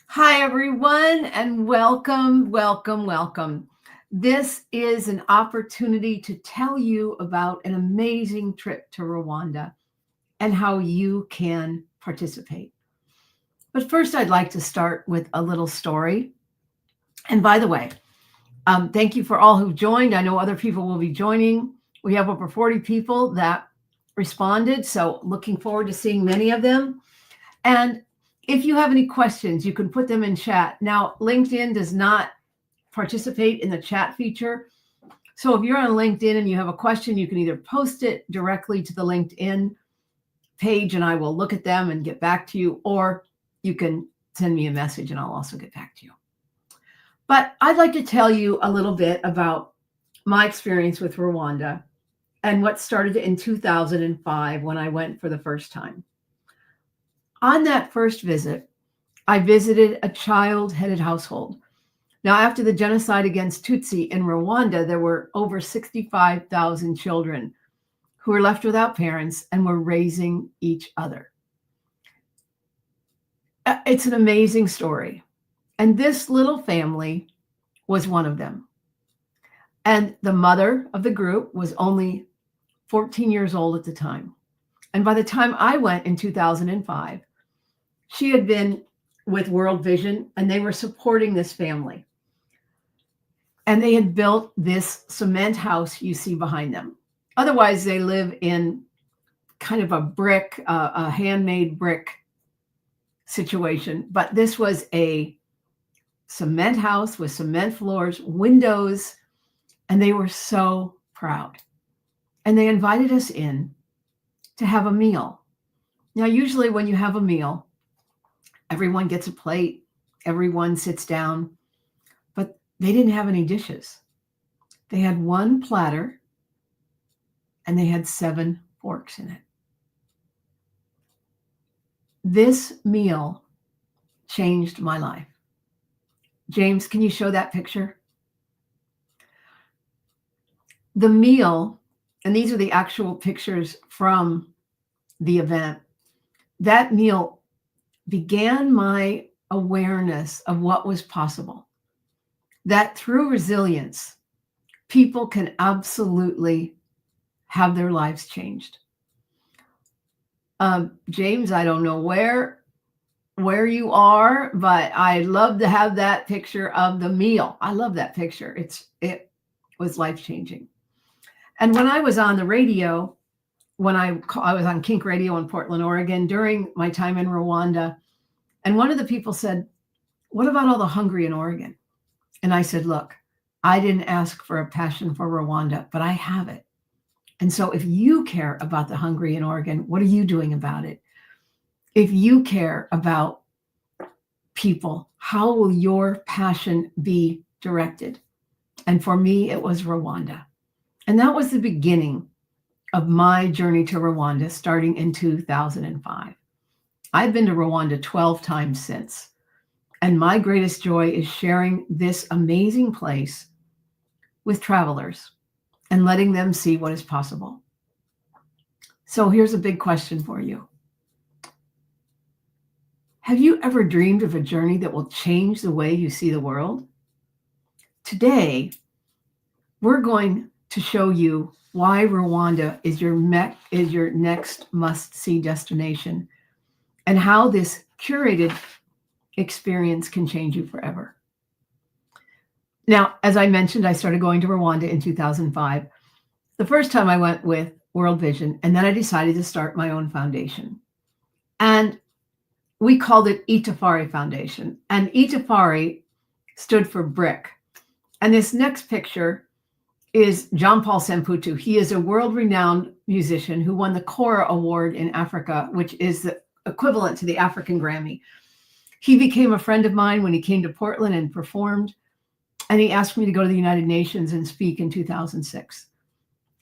Hi, everyone, and welcome, welcome, welcome. This is an opportunity to tell you about an amazing trip to Rwanda and how you can participate. But first, I'd like to start with a little story. And by the way, thank you for all who joined. I know other people will be joining. We have over 40 people that responded, so looking forward to seeing many of them. And if you have any questions, you can put them in chat. Now, LinkedIn does not participate in the chat feature. So if you're on LinkedIn and you have a question, you can either post it directly to the LinkedIn page and I will look at them and get back to you, or you can send me a message and I'll also get back to you. But I'd like to tell you a little bit about my experience with Rwanda and what started in 2005 when I went for the first time. On that first visit, I visited a child-headed household. Now, after the genocide against Tutsi in Rwanda, there were over 65,000 children who were left without parents and were raising each other. It's an amazing story. And this little family was one of them. And the mother of the group was only 14 years old at the time. And by the time I went in 2005, she had been with World Vision and they were supporting this family. And they had built this cement house you see behind them. Otherwise, they live in kind of a brick, a handmade brick situation. But this was a cement house with cement floors, windows, and they were so proud. And they invited us in to have a meal. Now, usually when you have a meal, everyone gets a plate, everyone sits down, but they didn't have any dishes. They had one platter and they had 7 forks in it. This meal changed my life. James, can you show that picture? The meal, and these are the actual pictures from the event, that meal began my awareness of what was possible. That through resilience, people can absolutely have their lives changed. James, I don't know where you are, but I'd love to have that picture of the meal. I love that picture. It was life-changing. And when I was on the radio, when I was on Kink Radio in Portland, Oregon, during my time in Rwanda, and one of the people said, "What about all the hungry in Oregon?" And I said, "Look, I didn't ask for a passion for Rwanda, but I have it. And so if you care about the hungry in Oregon, what are you doing about it? If you care about people, how will your passion be directed?" And for me, it was Rwanda. And that was the beginning of my journey to Rwanda, starting in 2005. I've been to Rwanda 12 times since. And my greatest joy is sharing this amazing place with travelers and letting them see what is possible. So here's a big question for you. Have you ever dreamed of a journey that will change the way you see the world? Today, we're going to show you why Rwanda is your next must-see destination and how this curated experience can change you forever. Now, as I mentioned, I started going to Rwanda in 2005. The first time I went with World Vision, and then I decided to start my own foundation. And we called it Itafari Foundation. And Itafari stood for brick. And this next picture is John Paul Samputu. He is a world-renowned musician who won the Kora Award in Africa, which is the equivalent to the African Grammy. He became a friend of mine when he came to Portland and performed, and he asked me to go to the United Nations and speak in 2006.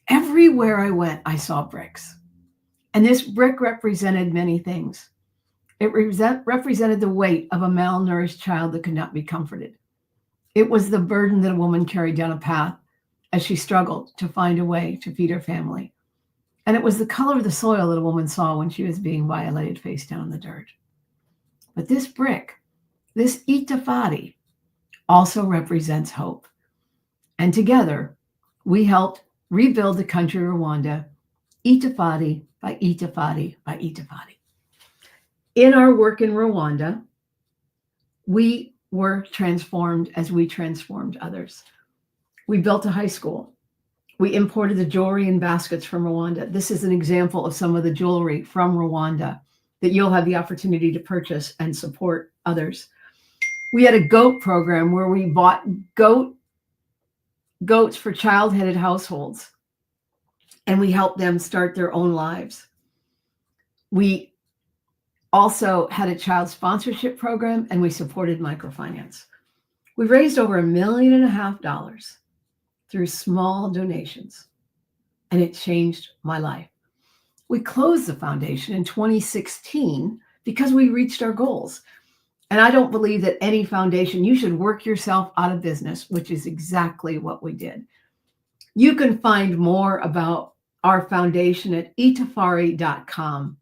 Everywhere I went, I saw bricks. And this brick represented many things. It represented the weight of a malnourished child that could not be comforted. It was the burden that a woman carried down a path as she struggled to find a way to feed her family. And it was the color of the soil that a woman saw when she was being violated face down in the dirt. But this brick This Itafari also represents hope. And together, we helped rebuild the country of Rwanda, Itafari by Itafari by Itafari. In our work in Rwanda, we were transformed as we transformed others. We built a high school. We imported the jewelry in baskets from Rwanda. This is an example of some of the jewelry from Rwanda that you'll have the opportunity to purchase and support others. We had a goat program where we bought goats for child-headed households, and we helped them start their own lives. We also had a child sponsorship program, and we supported microfinance. We raised over $1.5 million through small donations, and it changed my life. We closed the foundation in 2016 because we reached our goals. And I don't believe that any foundation, you should work yourself out of business, which is exactly what we did. You can find more about our foundation at itafari.com.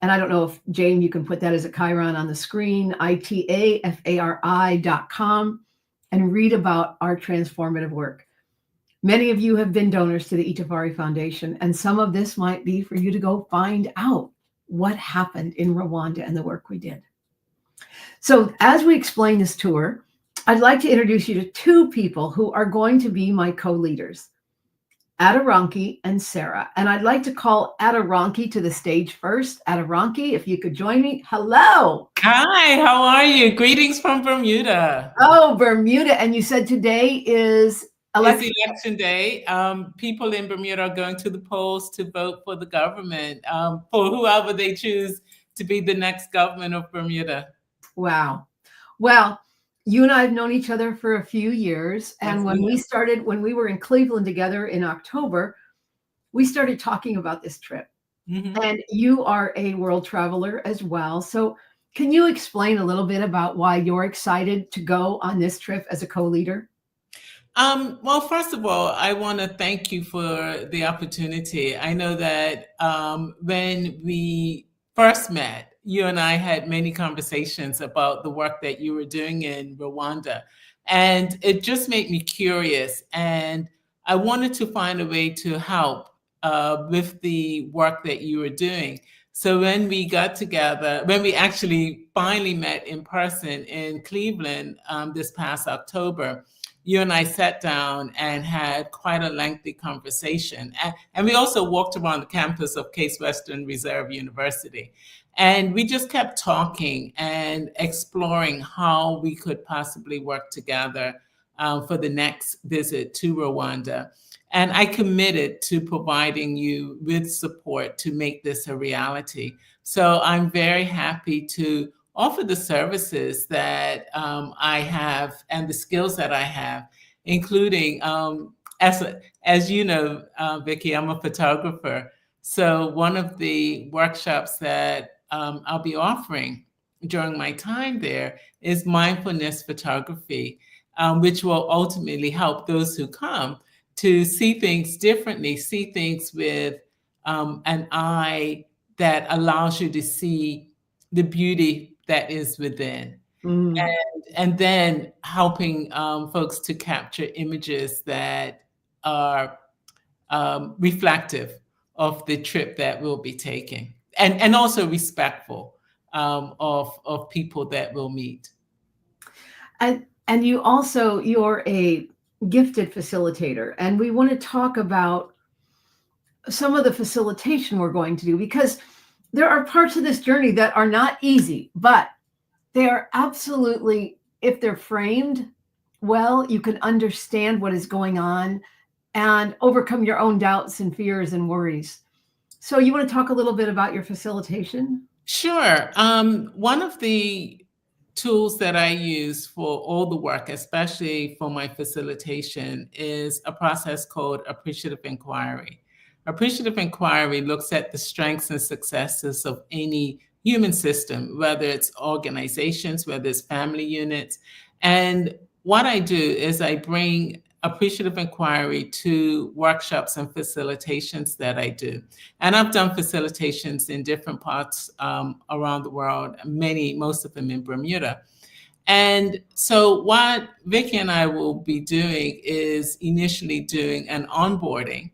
And I don't know if, Jane, you can put that as a chyron on the screen, itafari.com, and read about our transformative work. Many of you have been donors to the Itafari Foundation, and some of this might be for you to go find out what happened in Rwanda and the work we did. So as we explain this tour, I'd like to introduce you to two people who are going to be my co-leaders, Adaranki and Sarah. And I'd like to call Adaranki to the stage first. Adaranki, if you could join me. Hello. Hi, how are you? Greetings from Bermuda. Oh, Bermuda. And you said today is election day. People in Bermuda are going to the polls to vote for the government, for whoever they choose to be the next government of Bermuda. Wow. Well, you and I have known each other for a few years. And when we were in Cleveland together in October, we started talking about this trip. Mm-hmm. And you are a world traveler as well. So can you explain a little bit about why you're excited to go on this trip as a co-leader? Well, first of all, I want to thank you for the opportunity. I know that when we first met, you and I had many conversations about the work that you were doing in Rwanda. And it just made me curious. And I wanted to find a way to help with the work that you were doing. So when we got together, when we actually finally met in person in Cleveland this past October, you and I sat down and had quite a lengthy conversation. And we also walked around the campus of Case Western Reserve University. And we just kept talking and exploring how we could possibly work together for the next visit to Rwanda. And I committed to providing you with support to make this a reality. So I'm very happy to offer the services that I have and the skills that I have, including, as you know, Vicki, I'm a photographer. So one of the workshops that I'll be offering during my time there is mindfulness photography, which will ultimately help those who come to see things differently, see things with an eye that allows you to see the beauty that is within. And then helping folks to capture images that are reflective of the trip that we'll be taking, and also respectful of people that we'll meet. And you're a gifted facilitator, and we want to talk about some of the facilitation we're going to do, because there are parts of this journey that are not easy, but they are absolutely, if they're framed well, you can understand what is going on and overcome your own doubts and fears and worries. So you want to talk a little bit about your facilitation? Sure. One of the tools that I use for all the work, especially for my facilitation, is a process called appreciative inquiry. Appreciative inquiry looks at the strengths and successes of any human system, whether it's organizations, whether it's family units. And what I do is I bring appreciative inquiry to workshops and facilitations that I do. And I've done facilitations in different parts around the world, most of them in Bermuda. And so what Vicky and I will be doing is initially doing an onboarding,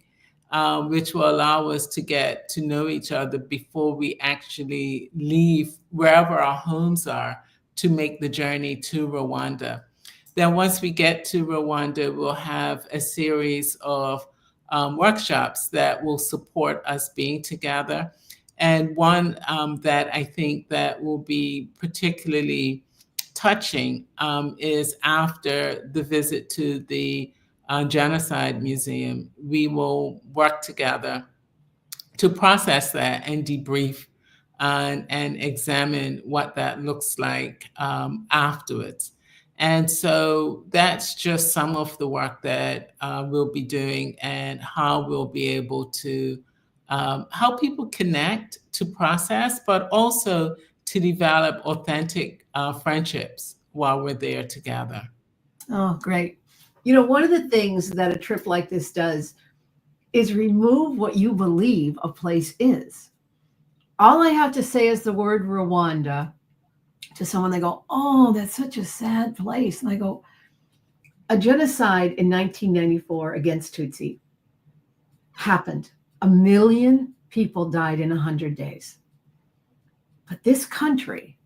which will allow us to get to know each other before we actually leave wherever our homes are to make the journey to Rwanda. Then once we get to Rwanda, we'll have a series of workshops that will support us being together. And one that I think that will be particularly touching is after the visit to the Genocide Museum, we will work together to process that and debrief and examine what that looks like afterwards. And so that's just some of the work that we'll be doing and how we'll be able to help people connect to process, but also to develop authentic friendships while we're there together. Oh, great. You know, one of the things that a trip like this does is remove what you believe a place is. All I have to say is the word Rwanda to someone, they go, oh, that's such a sad place. And I go, a genocide in 1994 against Tutsi happened. 1 million people died in 100 days. But this country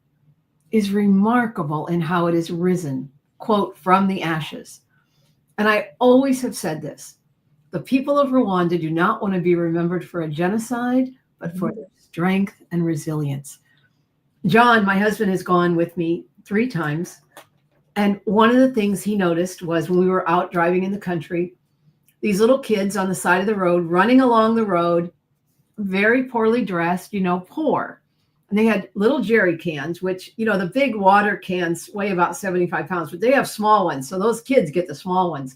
is remarkable in how it has risen, quote, from the ashes. And I always have said this. The people of Rwanda do not want to be remembered for a genocide, but for their strength and resilience. John, my husband, has gone with me 3 times. And one of the things he noticed was when we were out driving in the country, these little kids on the side of the road, running along the road, very poorly dressed, poor. And they had little jerry cans, which, the big water cans weigh about 75 pounds, but they have small ones. So those kids get the small ones.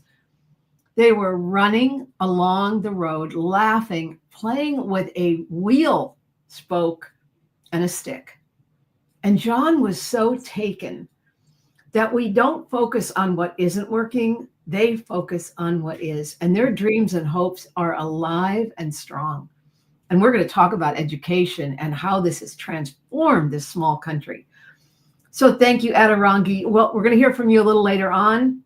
They were running along the road, laughing, playing with a wheel spoke and a stick. And John was so taken that we don't focus on what isn't working. They focus on what is. And their dreams and hopes are alive and strong. And we're going to talk about education and how this has transformed this small country. So thank you, Adarangi. Well, we're going to hear from you a little later on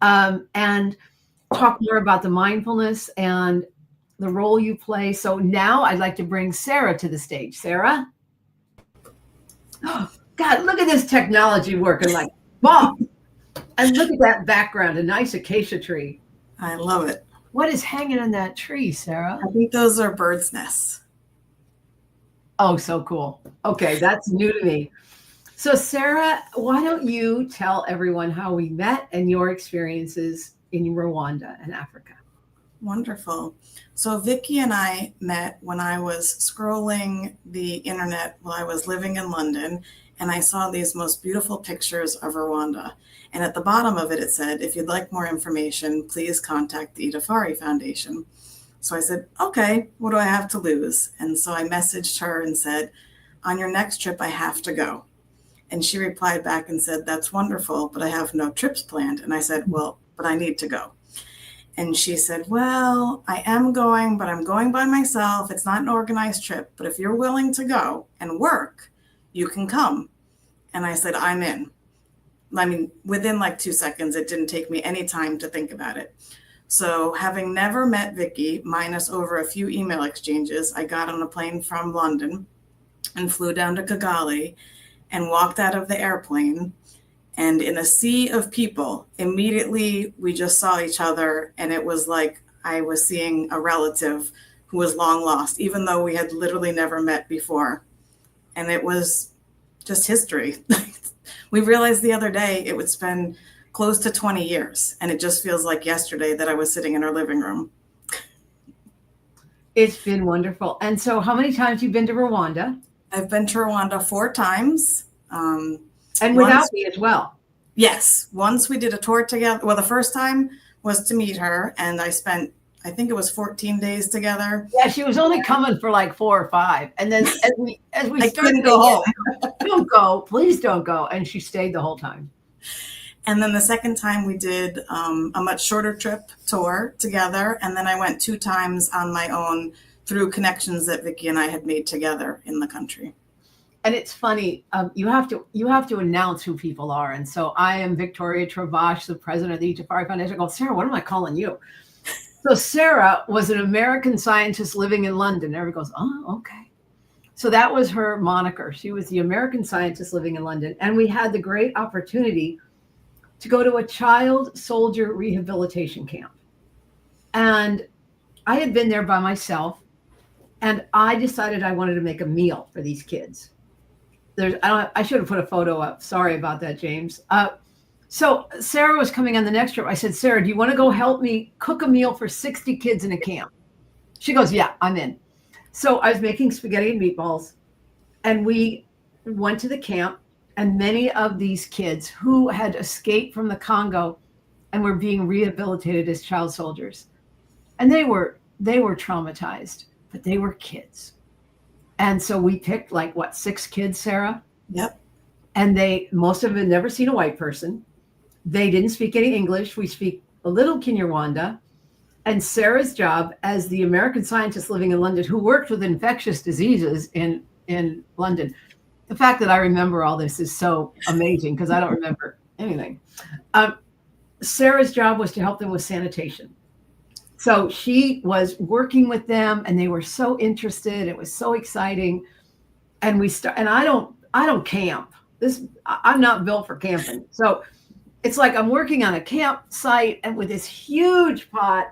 and talk more about the mindfulness and the role you play. So now I'd like to bring Sarah to the stage. Sarah? Oh, God, look at this technology working like bomb. And look at that background, a nice acacia tree. I love it. What is hanging on that tree, Sarah? I think those are birds' nests. Oh, so cool. Okay, that's new to me. So Sarah, why don't you tell everyone how we met and your experiences in Rwanda and Africa? Wonderful. So Vicky and I met when I was scrolling the internet while I was living in London, and I saw these most beautiful pictures of Rwanda. And at the bottom of it, it said, if you'd like more information, please contact the Edafari Foundation. So I said, okay, what do I have to lose? And so I messaged her and said, on your next trip, I have to go. And she replied back and said, that's wonderful, but I have no trips planned. And I said, well, but I need to go. And she said, well, I am going, but I'm going by myself. It's not an organized trip, but if you're willing to go and work, you can come. And I said, I'm in. I mean, within like 2 seconds, it didn't take me any time to think about it. So having never met Vicky, minus over a few email exchanges, I got on a plane from London and flew down to Kigali and walked out of the airplane. And in a sea of people, immediately we just saw each other. And it was like I was seeing a relative who was long lost, even though we had literally never met before. And it was just history. We realized the other day it would spend close to 20 years. And it just feels like yesterday that I was sitting in her living room. It's been wonderful. And so how many times have you been to Rwanda? I've been to Rwanda 4 times. And without me as well. Yes. Once we did a tour together. Well, the first time was to meet her. And I spent, I think it was 14 days together. Yeah, she was only coming for like 4 or 5. And then as we I started couldn't go home. Don't go, please don't go. And she stayed the whole time. And then the second time we did a much shorter trip tour together. And then I went 2 times on my own through connections that Vicky and I had made together in the country. And it's funny, you have to announce who people are. And so I am Victoria Travash, the president of the Ejafari Foundation. I go, Sarah, what am I calling you? So Sarah was an American scientist living in London. Everybody goes, oh, okay. So that was her moniker. She was the American scientist living in London. And we had the great opportunity to go to a child soldier rehabilitation camp. And I had been there by myself, and I decided I wanted to make a meal for these kids. I should have put a photo up. Sorry about that, James. So Sarah was coming on the next trip. I said, Sarah, do you want to go help me cook a meal for 60 kids in a camp? She goes, yeah, I'm in. So I was making spaghetti and meatballs, and we went to the camp, and many of these kids who had escaped from the Congo and were being rehabilitated as child soldiers. And they were traumatized, but they were kids. And so we picked 6 kids, Sarah? Yep. And most of them had never seen a white person. They didn't speak any English. We speak a little Kinyarwanda. And Sarah's job as the American scientist living in London, who worked with infectious diseases in London. The fact that I remember all this is so amazing because I don't remember anything. Sarah's job was to help them with sanitation. So she was working with them, and they were so interested. It was so exciting. And I don't camp. I'm not built for camping. So it's like I'm working on a campsite and with this huge pot.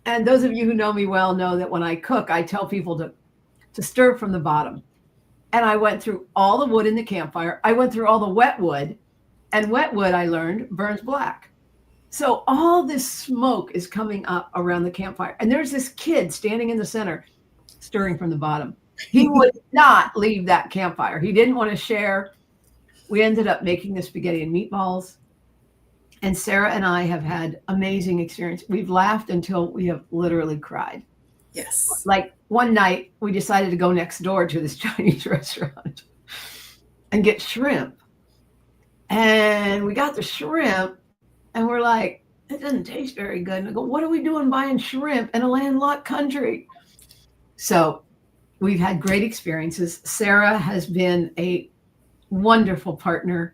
And those of you who know me well know that when I cook, I tell people to stir from the bottom. And I went through all the wood in the campfire. I went through all the wet wood, and wet wood, I learned, burns black. So all this smoke is coming up around the campfire. And there's this kid standing in the center, stirring from the bottom. He would not leave that campfire. He didn't want to share. We ended up making the spaghetti and meatballs. And Sarah and I have had amazing experience. We've laughed until we have literally cried. Yes. Like one night, we decided to go next door to this Chinese restaurant and get shrimp. And we got the shrimp, and we're like, it doesn't taste very good. And I go, what are we doing buying shrimp in a landlocked country? So we've had great experiences. Sarah has been a wonderful partner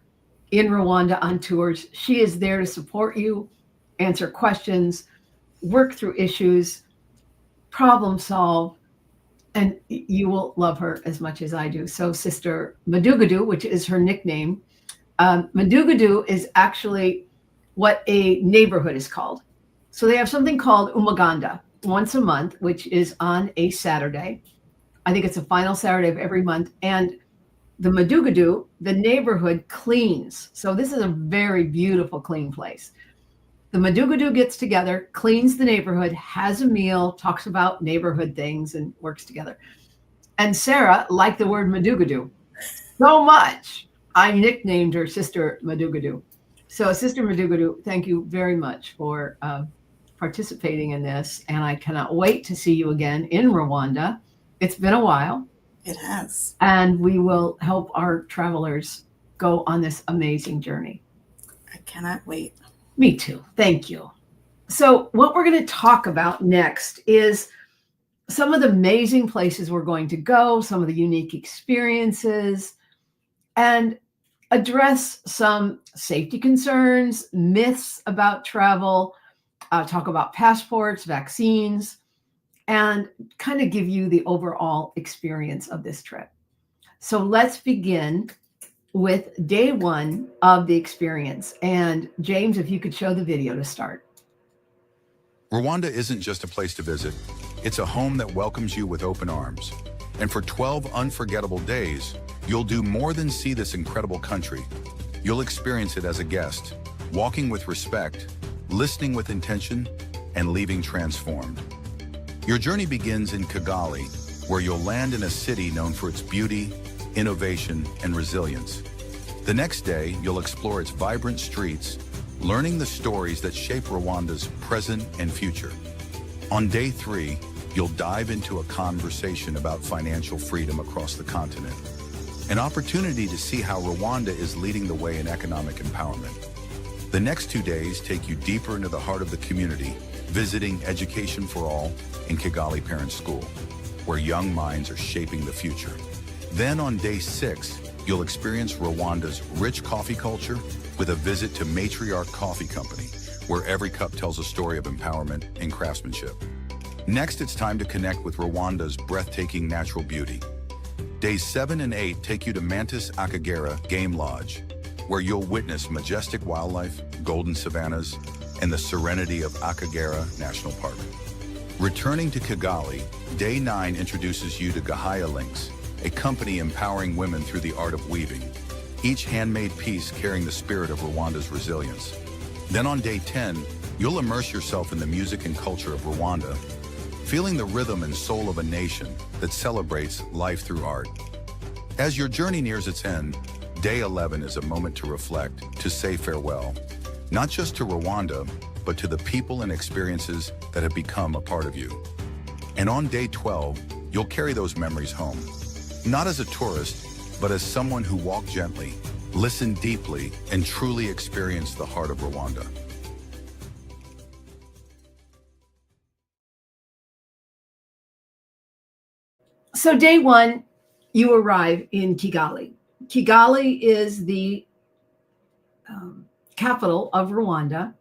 in Rwanda on tours. She is there to support you, answer questions, work through issues, problem solve, and you will love her as much as I do. So Sister Madugadu, which is her nickname, Madugadu is actually what a neighborhood is called. So they have something called Umaganda once a month, which is on a Saturday. I think it's the final Saturday of every month. And the Madugadu, the neighborhood cleans. So this is a very beautiful, clean place. The Madugadu gets together, cleans the neighborhood, has a meal, talks about neighborhood things, and works together. And Sarah liked the word Madugadu so much, I nicknamed her Sister Madugadu. So Sister Madugadu, thank you very much for participating in this. And I cannot wait to see you again in Rwanda. It's been a while. It has. And we will help our travelers go on this amazing journey. I cannot wait. Me too. Thank you. So what we're going to talk about next is some of the amazing places we're going to go, some of the unique experiences, and address some safety concerns, myths about travel, talk about passports, vaccines, and kind of give you the overall experience of this trip. So let's begin with day one of the experience. And James, if you could show the video to start. Rwanda isn't just a place to visit. It's a home that welcomes you with open arms. And for 12 unforgettable days, you'll do more than see this incredible country. You'll experience it as a guest, walking with respect, listening with intention, and leaving transformed. Your journey begins in Kigali, where you'll land in a city known for its beauty, innovation, and resilience. The next day, you'll explore its vibrant streets, learning the stories that shape Rwanda's present and future. On day 3, you'll dive into a conversation about financial freedom across the continent, an opportunity to see how Rwanda is leading the way in economic empowerment. The next 2 days take you deeper into the heart of the community, visiting Education for All in Kigali Parent School, where young minds are shaping the future. Then on day 6, you'll experience Rwanda's rich coffee culture with a visit to Matriarch Coffee Company, where every cup tells a story of empowerment and craftsmanship. Next, it's time to connect with Rwanda's breathtaking natural beauty. Days 7 and 8 take you to Mantis Akagera Game Lodge, where you'll witness majestic wildlife, golden savannas, and the serenity of Akagera National Park. Returning to Kigali, Day 9 introduces you to Gahaya Links, a company empowering women through the art of weaving, each handmade piece carrying the spirit of Rwanda's resilience. Then on Day 10, you'll immerse yourself in the music and culture of Rwanda, feeling the rhythm and soul of a nation that celebrates life through art. As your journey nears its end, Day 11 is a moment to reflect, to say farewell, not just to Rwanda, but to the people and experiences that have become a part of you. And on Day 12, you'll carry those memories home, not as a tourist, but as someone who walked gently, listened deeply, and truly experienced the heart of Rwanda. So day 1, you arrive in Kigali. Kigali is the capital of Rwanda,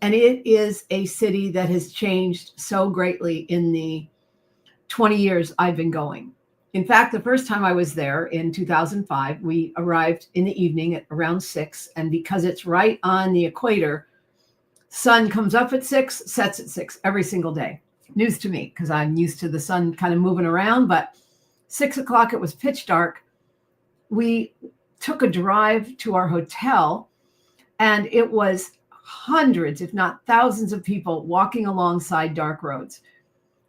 and it is a city that has changed so greatly in the 20 years I've been going. In fact, the first time I was there in 2005, we arrived in the evening at around 6, and because it's right on the equator, sun comes up at 6, sets at 6 every single day. News to me because I'm used to the sun kind of moving around, but 6 o'clock, it was pitch dark. We took a drive to our hotel, and it was hundreds, if not thousands of people walking alongside dark roads.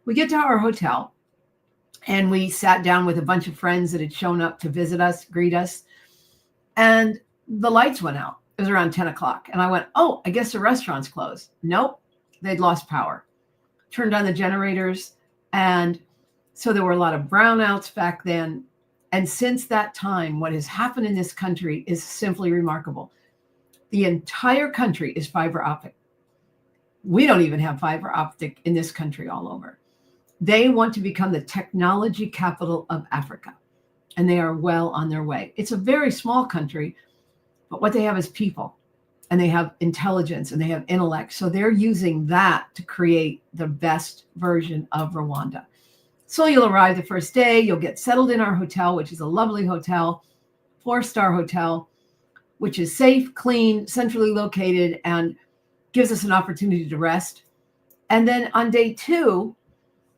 We get to our hotel, and we sat down with a bunch of friends that had shown up to visit us, greet us, and the lights went out. It was around 10 o'clock. And I went, oh, I guess the restaurant's closed. Nope, they'd lost power. Turned on the generators, and so there were a lot of brownouts back then. And since that time, what has happened in this country is simply remarkable. The entire country is fiber optic. We don't even have fiber optic in this country all over. They want to become the technology capital of Africa, and they are well on their way. It's a very small country, but what they have is people, and they have intelligence, and they have intellect. So they're using that to create the best version of Rwanda. So you'll arrive the first day, you'll get settled in our hotel, which is a lovely hotel, 4-star hotel, which is safe, clean, centrally located, and gives us an opportunity to rest. And then on day 2,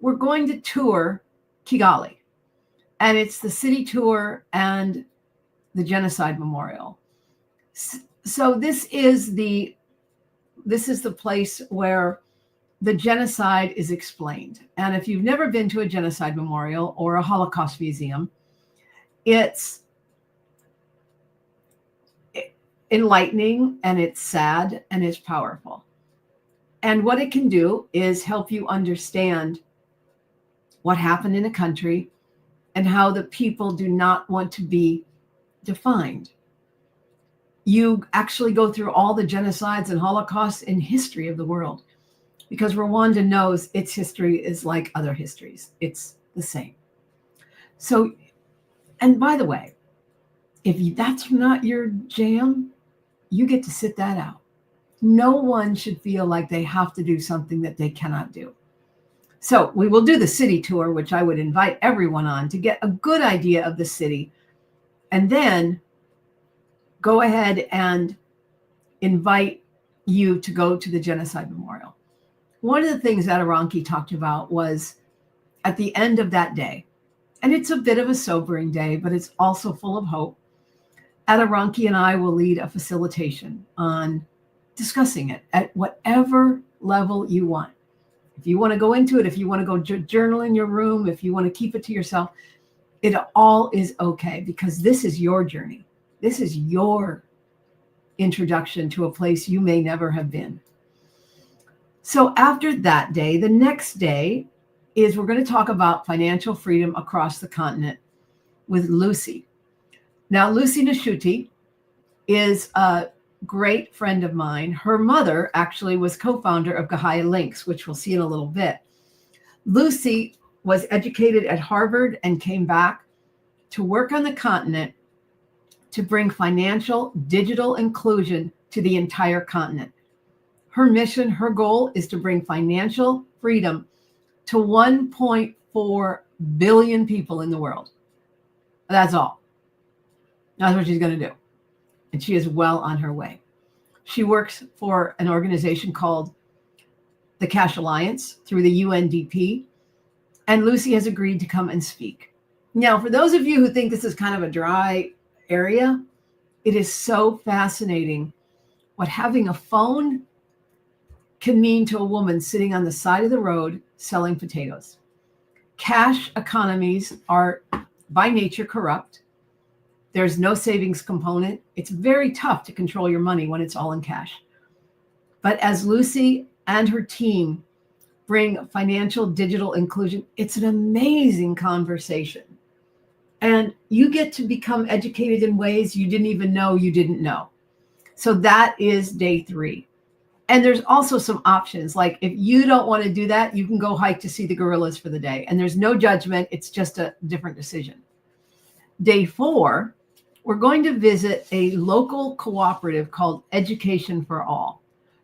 we're going to tour Kigali. And it's the city tour and the genocide memorial. So this is the place where the genocide is explained. And if you've never been to a genocide memorial or a Holocaust museum, it's enlightening, and it's sad, and it's powerful. And what it can do is help you understand what happened in a country and how the people do not want to be defined. You actually go through all the genocides and Holocausts in history of the world, because Rwanda knows its history is like other histories. It's the same. So, and by the way, if that's not your jam, you get to sit that out. No one should feel like they have to do something that they cannot do. So we will do the city tour, which I would invite everyone on to get a good idea of the city, and then go ahead and invite you to go to the Genocide Memorial. One of the things that Aranki talked about was at the end of that day, and it's a bit of a sobering day, but it's also full of hope. Aranki and I will lead a facilitation on discussing it at whatever level you want. If you want to go into it, if you want to go journal in your room, if you want to keep it to yourself, it all is okay, because this is your journey. This is your introduction to a place you may never have been. So after that day, the next day is we're going to talk about financial freedom across the continent with Lucy. Now, Lucy Nashuti is a great friend of mine. Her mother actually was co-founder of Gahaya Links, which we'll see in a little bit. Lucy was educated at Harvard and came back to work on the continent to bring financial digital inclusion to the entire continent. Her mission, her goal is to bring financial freedom to 1.4 billion people in the world. That's all. That's what she's going to do. And she is well on her way. She works for an organization called the Cash Alliance through the UNDP. And Lucy has agreed to come and speak. Now, for those of you who think this is kind of a dry area, it is so fascinating what having a phone can mean to a woman sitting on the side of the road selling potatoes. Cash economies are by nature corrupt. There's no savings component. It's very tough to control your money when it's all in cash. But as Lucy and her team bring financial digital inclusion, it's an amazing conversation. And you get to become educated in ways you didn't even know you didn't know. So that is day 3. And there's also some options. Like if you don't want to do that, you can go hike to see the gorillas for the day. And there's no judgment. It's just a different decision. Day 4, we're going to visit a local cooperative called Education for All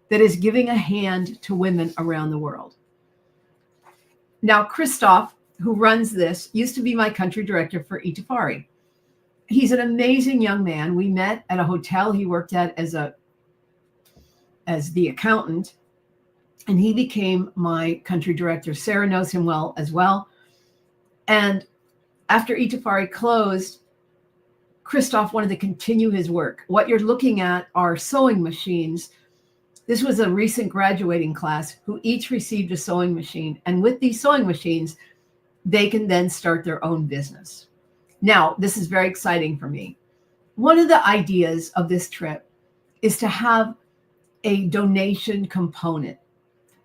that is giving a hand to women around the world. Now, Christoph, who runs this, used to be my country director for Itafari. He's an amazing young man. We met at a hotel he worked at as the accountant, and he became my country director. Sarah knows him well as well. And after Itafari closed, Christoph wanted to continue his work. What you're looking at are sewing machines. This was a recent graduating class who each received a sewing machine. And with these sewing machines, they can then start their own business. Now, this is very exciting for me. One of the ideas of this trip is to have a donation component.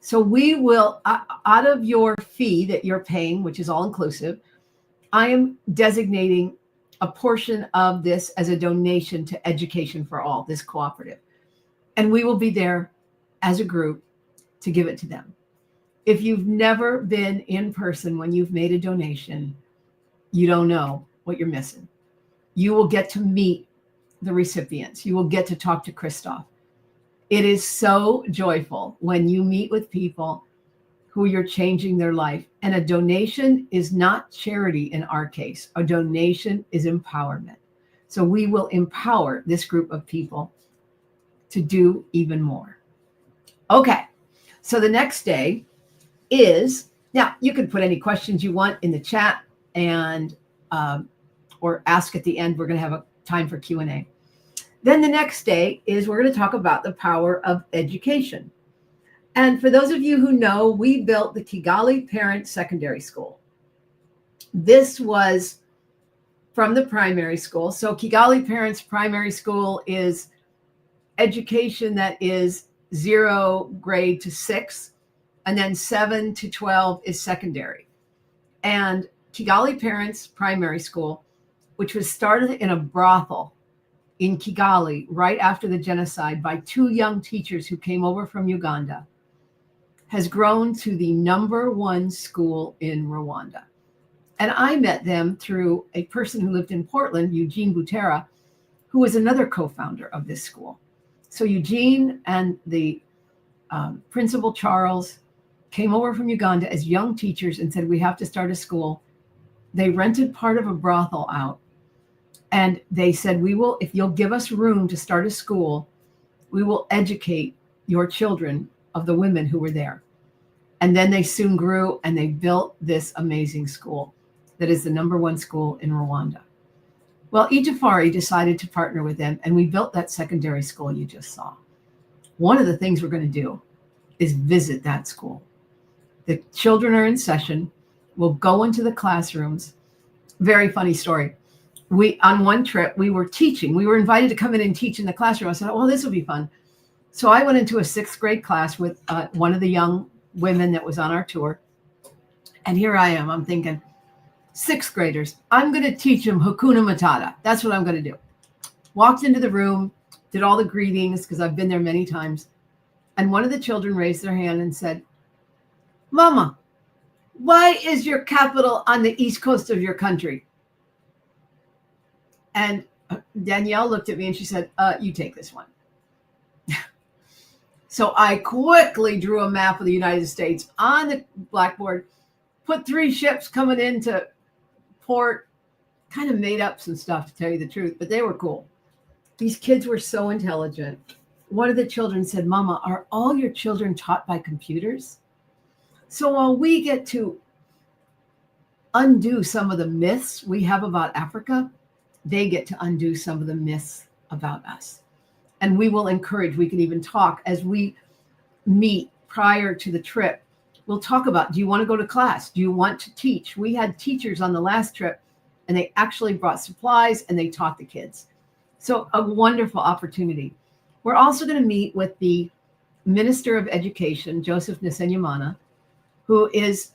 So we will, out of your fee that you're paying, which is all inclusive, I am designating a portion of this as a donation to Education for All, this cooperative. And we will be there as a group to give it to them. If you've never been in person when you've made a donation, you don't know what you're missing. You will get to meet the recipients. You will get to talk to Christoph. It is so joyful when you meet with people who you're changing their life. And a donation is not charity in our case. A donation is empowerment. So we will empower this group of people to do even more. Okay, so the next day is, now you can put any questions you want in the chat and or ask at the end. We're going to have a time for Q&A. Then the next day is we're going to talk about the power of education. And for those of you who know, we built the Kigali Parent Secondary School. This was from the primary school. So Kigali Parents Primary School is education that is 0 grade to 6, and then 7 to 12 is secondary. And Kigali Parents Primary School, which was started in a brothel in Kigali right after the genocide by 2 young teachers who came over from Uganda, has grown to the #1 school in Rwanda. And I met them through a person who lived in Portland, Eugene Butera, who was another co-founder of this school. So Eugene and the principal, Charles, came over from Uganda as young teachers and said, we have to start a school. They rented part of a brothel out. And they said, we will, if you'll give us room to start a school, we will educate your children of the women who were there. And then they soon grew and they built this amazing school that is the #1 school in Rwanda. Well, Itafari decided to partner with them, and we built that secondary school you just saw. One of the things we're going to do is visit that school. The children are in session. We'll go into the classrooms. Very funny story. On one trip, we were teaching. We were invited to come in and teach in the classroom. I said, oh, this will be fun. So I went into a 6th grade class with one of the young women that was on our tour. And here I am. I'm thinking, 6th graders, I'm going to teach them Hakuna Matata. That's what I'm going to do. Walked into the room, did all the greetings because I've been there many times. And one of the children raised their hand and said, Mama, why is your capital on the east coast of your country? And Danielle looked at me and she said, you take this one. So I quickly drew a map of the United States on the blackboard, put 3 ships coming into port, kind of made up some stuff to tell you the truth, but they were cool. These kids were so intelligent. One of the children said, Mama, are all your children taught by computers? So while we get to undo some of the myths we have about Africa, they get to undo some of the myths about us. And we will encourage, we can even talk as we meet prior to the trip. We'll talk about, do you want to go to class? Do you want to teach? We had teachers on the last trip and they actually brought supplies and they taught the kids. So a wonderful opportunity. We're also going to meet with the Minister of Education, Joseph Nsenyamana, who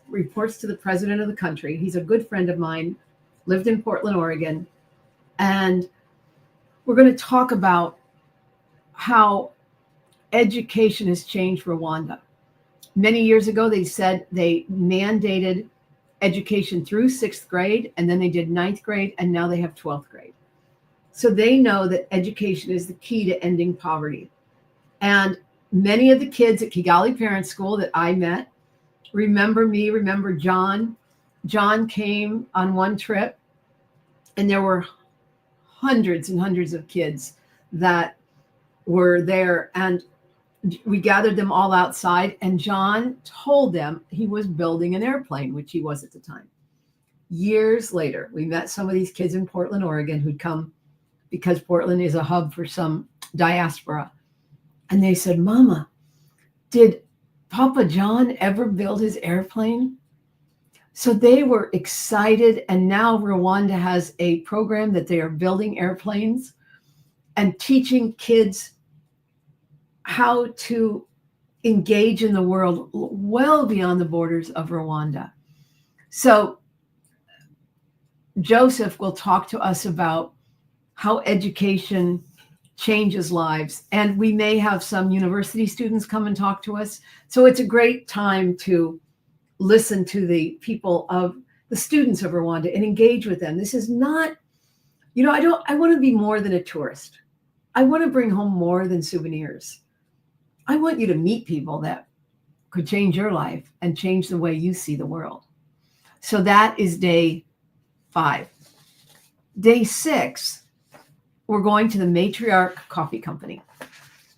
reports to the president of the country. He's a good friend of mine, lived in Portland, Oregon. And we're going to talk about how education has changed Rwanda. Many years ago, they said they mandated education through 6th grade, and then they did 9th grade, and now they have 12th grade. So they know that education is the key to ending poverty. And many of the kids at Kigali Parent School that I met remember me, remember John. John came on one trip, and there were hundreds and hundreds of kids that were there, and we gathered them all outside, and John told them he was building an airplane, which he was at the time. Years later, we met some of these kids in Portland, Oregon, who'd come because Portland is a hub for some diaspora. And they said, Mama, did Papa John ever build his airplane? So they were excited. And now Rwanda has a program that they are building airplanes and teaching kids how to engage in the world well beyond the borders of Rwanda. So Joseph will talk to us about how education changes lives. And we may have some university students come and talk to us. So it's a great time to listen to the people of the students of Rwanda and engage with them. This is not, I want to be more than a tourist. I want to bring home more than souvenirs. I want you to meet people that could change your life and change the way you see the world. So that is day 5. Day 6, we're going to the Matriarch Coffee Company.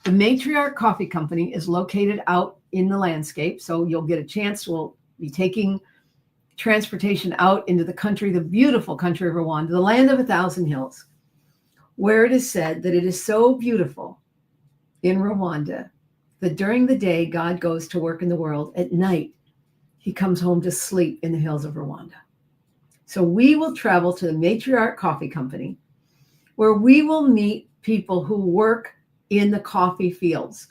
The Matriarch Coffee Company is located out in the landscape. So you'll get a chance. We'll be taking transportation out into the country, the beautiful country of Rwanda, the land of 1,000 hills, where it is said that it is so beautiful in Rwanda that during the day, God goes to work in the world. At night, he comes home to sleep in the hills of Rwanda. So we will travel to the Matriarch Coffee Company, where we will meet people who work in the coffee fields.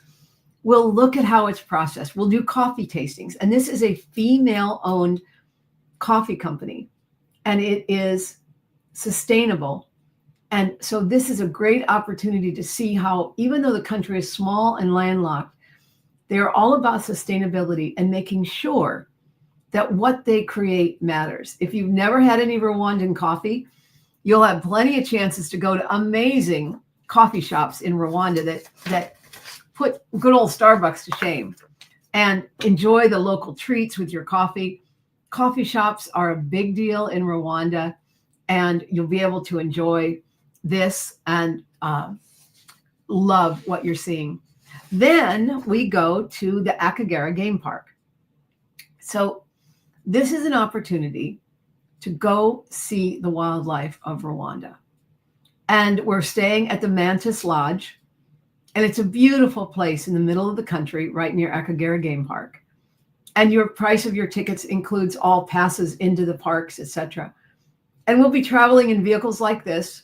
We'll look at how it's processed. We'll do coffee tastings. And this is a female-owned coffee company, and it is sustainable. And so this is a great opportunity to see how, even though the country is small and landlocked, they are all about sustainability and making sure that what they create matters. If you've never had any Rwandan coffee, you'll have plenty of chances to go to amazing coffee shops in Rwanda that put good old Starbucks to shame and enjoy the local treats with your coffee. Coffee shops are a big deal in Rwanda, and you'll be able to enjoy this and love what you're seeing. Then we go to the Akagera Game Park. So this is an opportunity to go see the wildlife of Rwanda. And we're staying at the Mantis Lodge, and it's a beautiful place in the middle of the country, right near Akagera Game Park. And your price of your tickets includes all passes into the parks, etc. And we'll be traveling in vehicles like this,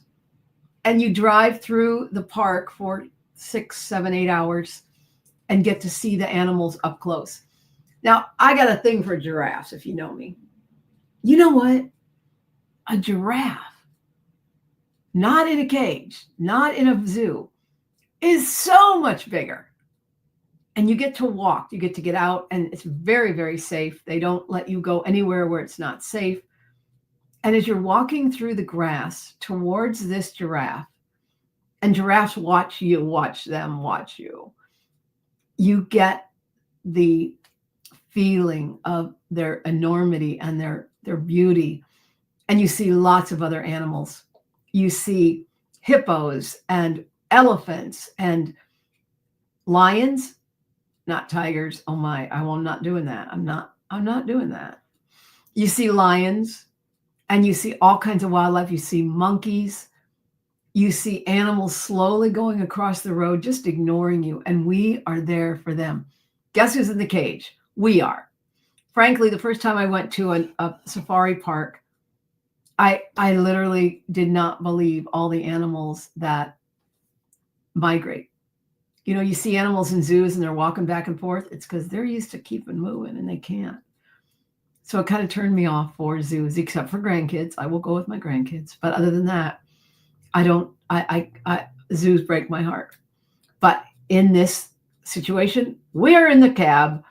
and you drive through the park for 6, 7, 8 hours and get to see the animals up close. Now, I got a thing for giraffes, if you know me. You know what? A giraffe, not in a cage, not in a zoo, is so much bigger. And you get to walk, you get to get out, and it's very, very safe. They don't let you go anywhere where it's not safe. And as you're walking through the grass towards this giraffe, and giraffes watch you, watch them, watch you, you get the feeling of their enormity and their beauty. And you see lots of other animals. You see hippos and elephants and lions, not tigers. Oh my, I'm not doing that. I'm not doing that. You see lions, and you see all kinds of wildlife. You see monkeys. You see animals slowly going across the road, just ignoring you. And we are there for them. Guess who's in the cage? We are. Frankly, the first time I went to a safari park, I literally did not believe all the animals that migrate. You know, you see animals in zoos and they're walking back and forth. It's because they're used to keeping moving and they can't. So it kind of turned me off for zoos, except for grandkids. I will go with my grandkids. But other than that, zoos break my heart. But in this situation, we are in the cab,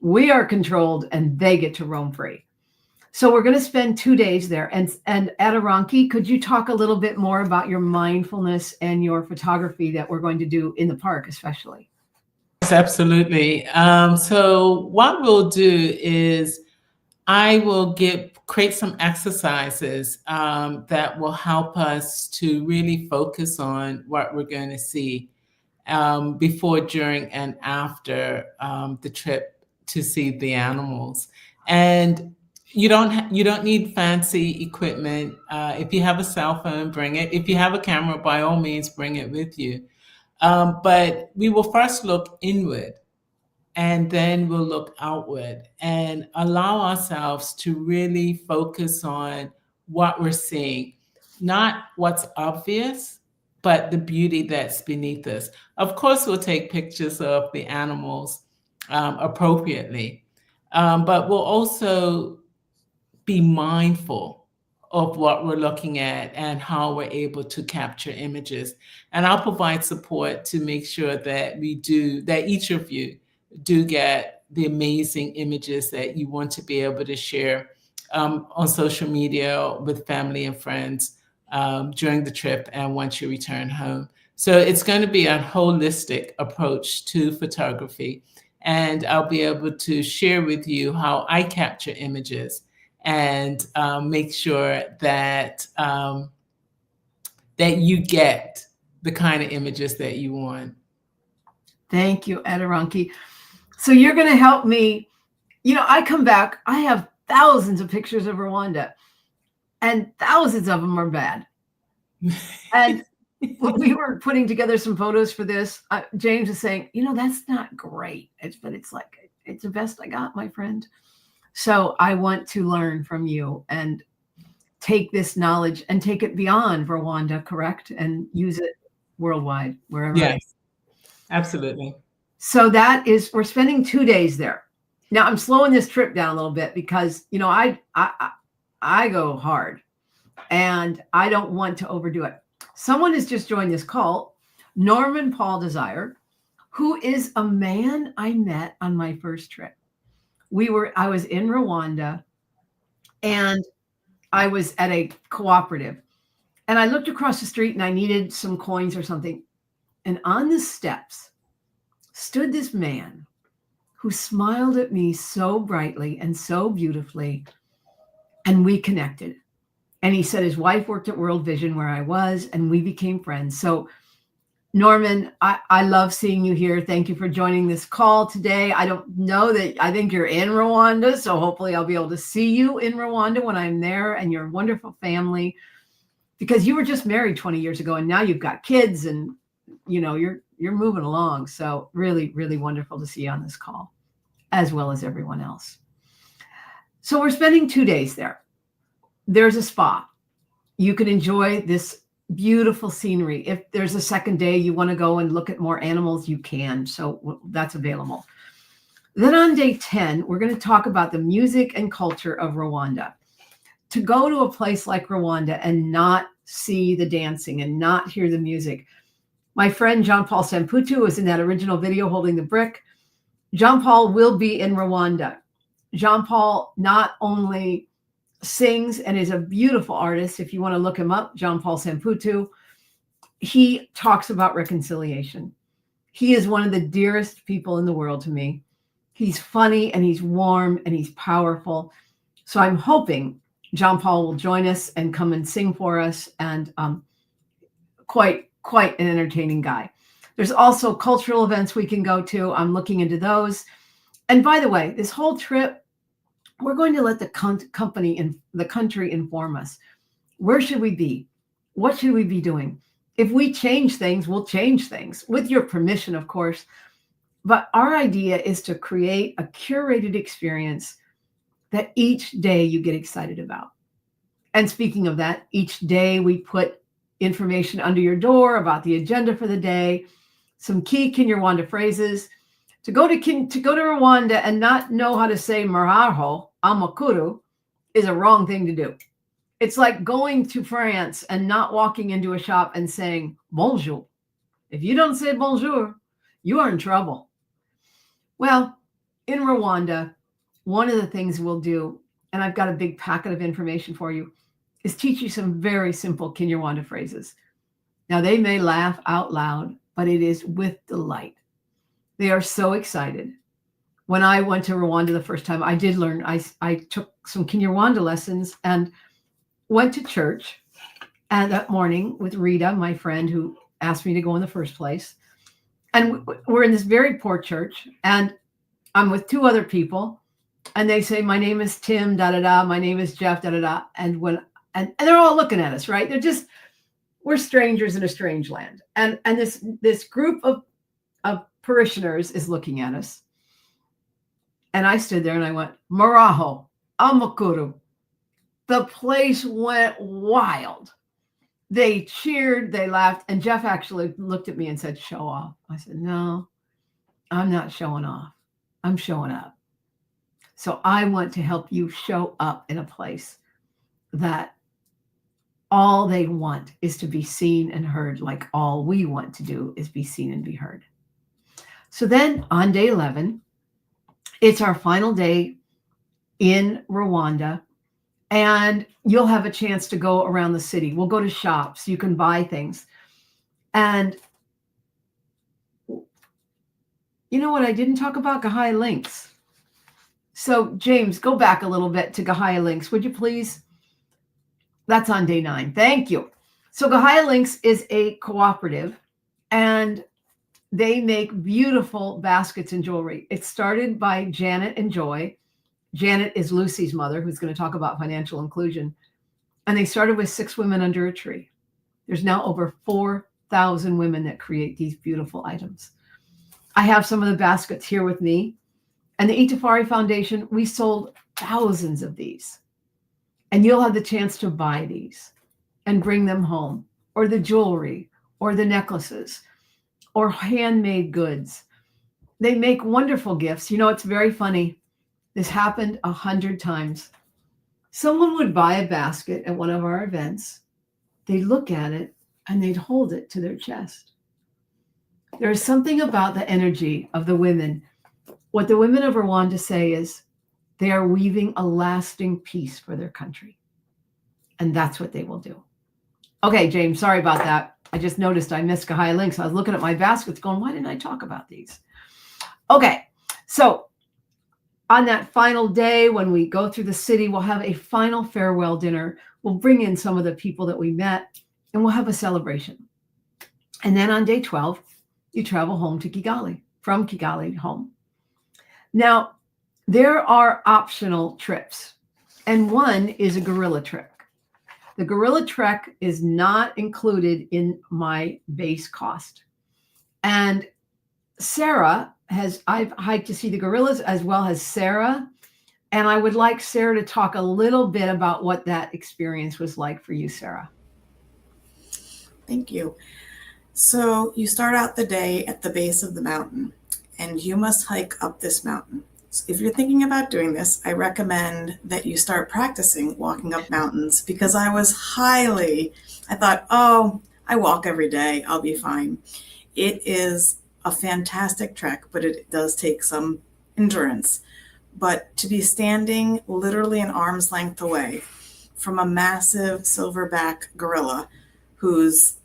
we are controlled, and they get to roam free. So we're going to spend 2 days there. And Aderonki, could you talk a little bit more about your mindfulness and your photography that we're going to do in the park, especially? Yes, absolutely. So what we'll do is I will create some exercises that will help us to really focus on what we're going to see before, during, and after the trip to see the animals. And you don't need fancy equipment. If you have a cell phone, bring it. If you have a camera, by all means, bring it with you. But we will first look inward, and then we'll look outward and allow ourselves to really focus on what we're seeing, not what's obvious, but the beauty that's beneath us. Of course, we'll take pictures of the animals appropriately, but we'll also be mindful of what we're looking at and how we're able to capture images. And I'll provide support to make sure that each of you do get the amazing images that you want to be able to share on social media with family and friends during the trip and once you return home. So it's going to be a holistic approach to photography. And I'll be able to share with you how I capture images and make sure that that you get the kind of images that you want. Thank you, Aderonki. So you're going to help me. You know, I come back, I have thousands of pictures of Rwanda, and thousands of them are bad. And when we were putting together some photos for this, James is saying, you know, that's not great. But it's like, it's the best I got, my friend. So I want to learn from you and take this knowledge and take it beyond Rwanda, correct? And use it worldwide, wherever. Yes, absolutely. So we're spending 2 days there. Now I'm slowing this trip down a little bit because, you know, I go hard and I don't want to overdo it. Someone has just joined this call, Norman Paul Desire, who is a man I met on my first trip. I was in Rwanda and I was at a cooperative and I looked across the street and I needed some coins or something. And on the steps stood this man who smiled at me so brightly and so beautifully. And we connected. And he said his wife worked at World Vision where I was, and we became friends. So Norman, I love seeing you here. Thank you for joining this call today. I don't know that I think you're in Rwanda, so hopefully I'll be able to see you in Rwanda when I'm there, and your wonderful family, because you were just married 20 years ago and now you've got kids and you know you're moving along. So really, really wonderful to see you on this call, as well as everyone else. So we're spending 2 days there. There's a spa. You can enjoy this beautiful scenery. If there's a second day, you want to go and look at more animals, you can. So that's available. Then on day 10, we're going to talk about the music and culture of Rwanda. To go to a place like Rwanda and not see the dancing and not hear the music. My friend Jean-Paul Samputu was in that original video holding the brick. Jean-Paul will be in Rwanda. Jean-Paul not only sings and is a beautiful artist. If you want to look him up, John Paul Samputu, he talks about reconciliation. He is one of the dearest people in the world to me. He's funny and he's warm and he's powerful. So I'm hoping John Paul will join us and come and sing for us, and quite an entertaining guy. There's also cultural events we can go to. I'm looking into those. And by the way, this whole trip, we're going to let the company and the country inform us. Where should we be? What should we be doing? If we change things, we'll change things with your permission, of course. But our idea is to create a curated experience that each day you get excited about. And speaking of that, each day we put information under your door about the agenda for the day, some key Kinyarwanda phrases. To go to Rwanda and not know how to say maraho, amakuru, is a wrong thing to do. It's like going to France and not walking into a shop and saying bonjour. If you don't say bonjour, you are in trouble. Well, in Rwanda, one of the things we'll do, and I've got a big packet of information for you, is teach you some very simple Kinyarwanda phrases. Now, they may laugh out loud, but it is with delight. They are so excited. When I went to Rwanda the first time, I did learn. I took some Kinyarwanda lessons and went to church and that morning with Rita, my friend who asked me to go in the first place. And we're in this very poor church, and I'm with two other people, and they say, my name is Tim, da-da-da, my name is Jeff, da-da-da. And they're all looking at us, right? We're strangers in a strange land. And this group of parishioners is looking at us. And I stood there and I went, Maraho, Amakuru. The place went wild. They cheered, they laughed. And Jeff actually looked at me and said, show off. I said, no, I'm not showing off. I'm showing up. So I want to help you show up in a place that all they want is to be seen and heard, like all we want to do is be seen and be heard. So then on day 11, it's our final day in Rwanda, and you'll have a chance to go around the city. We'll go to shops. You can buy things. And you know what? I didn't talk about Gahaya Links. So James, go back a little bit to Gahaya Links, would you please? That's on day 9. Thank you. So Gahaya Links is a cooperative, and they make beautiful baskets and jewelry. It started by Janet and Joy. Janet is Lucy's mother, who's going to talk about financial inclusion. And they started with 6 women under a tree. There's now over 4,000 women that create these beautiful items. I have some of the baskets here with me. And the Itafari Foundation, we sold thousands of these. And you'll have the chance to buy these and bring them home, or the jewelry, or the necklaces, or handmade goods. They make wonderful gifts. You know, it's very funny. This happened 100 times. Someone would buy a basket at one of our events. They'd look at it and they'd hold it to their chest. There is something about the energy of the women. What the women of Rwanda say is they are weaving a lasting peace for their country. And that's what they will do. Okay, James, sorry about that. I just noticed I missed Gahaya Links. I was looking at my baskets going, why didn't I talk about these? Okay, so on that final day, when we go through the city, we'll have a final farewell dinner. We'll bring in some of the people that we met, and we'll have a celebration. And then on day 12, you travel home to Kigali, from Kigali home. Now, there are optional trips, and one is a gorilla trek. The gorilla trek is not included in my base cost. And Sarah I've hiked to see the gorillas, as well as Sarah. And I would like Sarah to talk a little bit about what that experience was like for you, Sarah. Thank you. So you start out the day at the base of the mountain, and you must hike up this mountain. So if you're thinking about doing this, I recommend that you start practicing walking up mountains, because I thought, oh, I walk every day, I'll be fine. It is a fantastic trek, but it does take some endurance. But to be standing literally an arm's length away from a massive silverback gorilla who's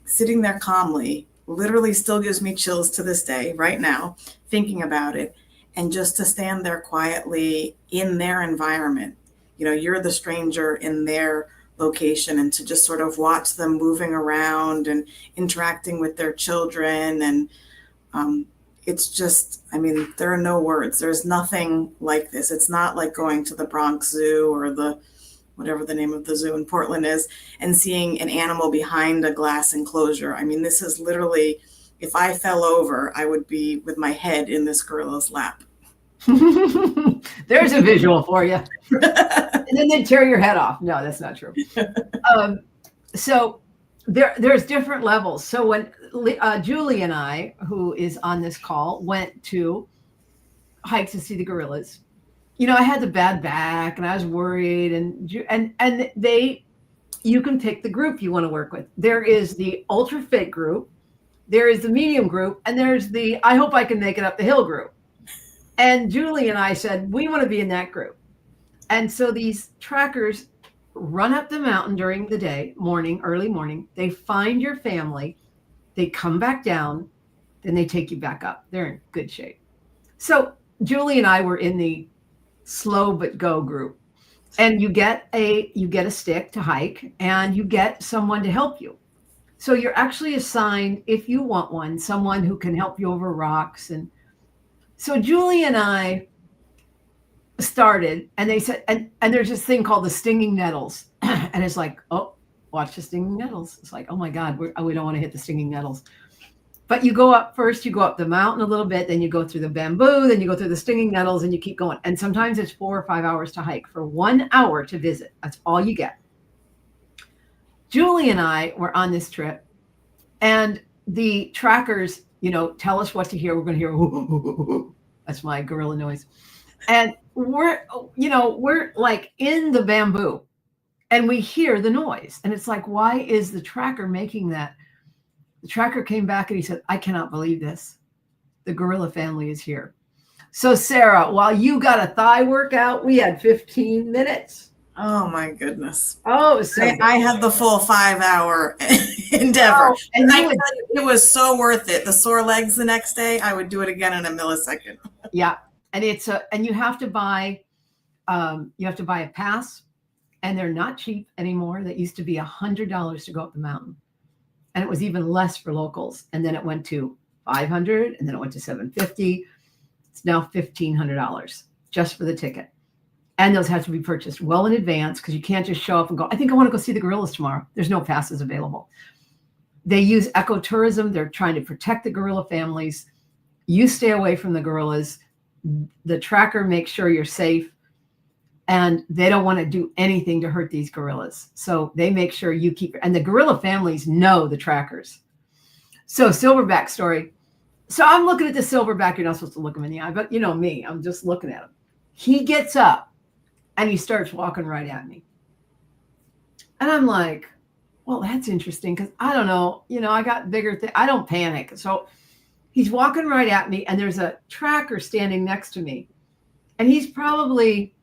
sitting there calmly, literally still gives me chills to this day, right now, thinking about it. And just to stand there quietly in their environment, you know, you're the stranger in their location, and to just sort of watch them moving around and interacting with their children. And it's just, I mean, there are no words. There's nothing like this. It's not like going to the Bronx Zoo or the whatever the name of the zoo in Portland is, and seeing an animal behind a glass enclosure. I mean, this is literally, if I fell over, I would be with my head in this gorilla's lap. There's a visual for you. And then they tear your head off. No, that's not true. So there's different levels. So when Julie and I, who is on this call, went to hike to see the gorillas, you know, I had the bad back and I was worried, and you can pick the group you want to work with. There is the ultra fit group, there is the medium group, and there's the I hope I can make it up the hill group. And Julie and I said, we want to be in that group. And so these trackers run up the mountain during the day, early morning. They find your family, they come back down, then they take you back up. They're in good shape. So Julie and I were in the slow but go group, and you get a stick to hike, and you get someone to help you. So you're actually assigned, if you want one, someone who can help you over rocks. And so Julie and I started, and they said, and there's this thing called the stinging nettles. And it's like, oh, watch the stinging nettles. It's like, oh my God, we don't want to hit the stinging nettles. But you go up first, you go up the mountain a little bit, then you go through the bamboo, then you go through the stinging nettles, and you keep going. And sometimes it's 4 or 5 hours to hike for 1 hour to visit. That's all you get. Julie and I were on this trip, and the trackers, you know, tell us what to hear. We're going to hear, that's my gorilla noise. And we're like in the bamboo, and we hear the noise. And it's like, why is the tracker making that? The tracker came back and he said, I cannot believe this. The gorilla family is here. So Sarah, while you got a thigh workout, we had 15 minutes. Oh my goodness. Oh, so I had the full 5-hour endeavor. Oh, and I tell you, it was so worth it. The sore legs the next day, I would do it again in a millisecond. Yeah. And and you have to buy a pass, and they're not cheap anymore. That used to be $100 to go up the mountain. And it was even less for locals. And then it went to $500, and then it went to $750. It's now $1,500 just for the ticket. And those have to be purchased well in advance, because you can't just show up and go, I think I want to go see the gorillas tomorrow. There's no passes available. They use ecotourism. They're trying to protect the gorilla families. You stay away from the gorillas. The tracker makes sure you're safe. And they don't want to do anything to hurt these gorillas. So they make sure you keep, and the gorilla families know the trackers. So silverback story. So I'm looking at the silverback. You're not supposed to look him in the eye, but you know me, I'm just looking at him. He gets up and he starts walking right at me. And I'm like, well, that's interesting, because I don't know, you know, I got bigger things. I don't panic. So he's walking right at me, and there's a tracker standing next to me. And he's probably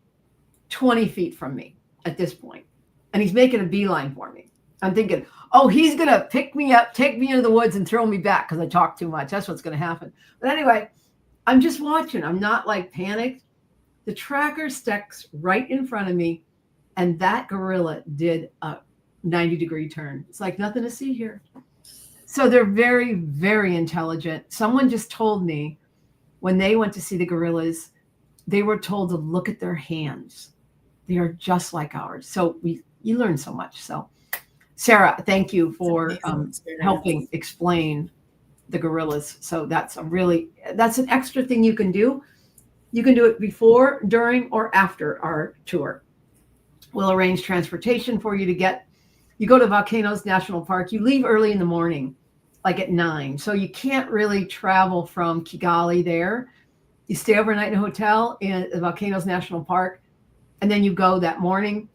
20 feet from me at this point, and he's making a beeline for me. I'm thinking, oh, he's going to pick me up, take me into the woods, and throw me back because I talk too much. That's what's going to happen. But anyway, I'm just watching. I'm not like panicked. The tracker sticks right in front of me, and that gorilla did a 90-degree turn. It's like nothing to see here. So they're very, very intelligent. Someone just told me when they went to see the gorillas, they were told to look at their hands. They are just like ours. So you learn so much. So Sarah, thank you for helping explain the gorillas. So that's an extra thing you can do. You can do it before, during, or after our tour. We'll arrange transportation for you you go to Volcanoes National Park. You leave early in the morning, like at 9. So you can't really travel from Kigali there. You stay overnight in a hotel in the Volcanoes National Park, and then you go that morning.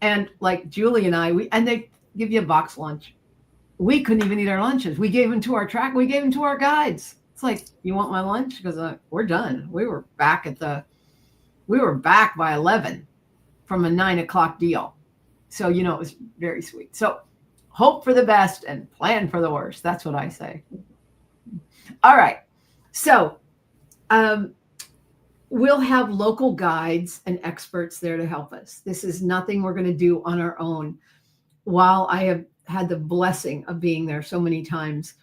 And like Julie and I, and they give you a box lunch. We couldn't even eat our lunches. We gave them to our we gave them to our guides. It's like, you want my lunch? Because we're done. We were back at the we were back by 11 from a 9 o'clock deal. So, you know, it was very sweet. So hope for the best and plan for the worst. That's what I say. All right. So we'll have local guides and experts there to help us. This is nothing we're going to do on our own. While I have had the blessing of being there so many times,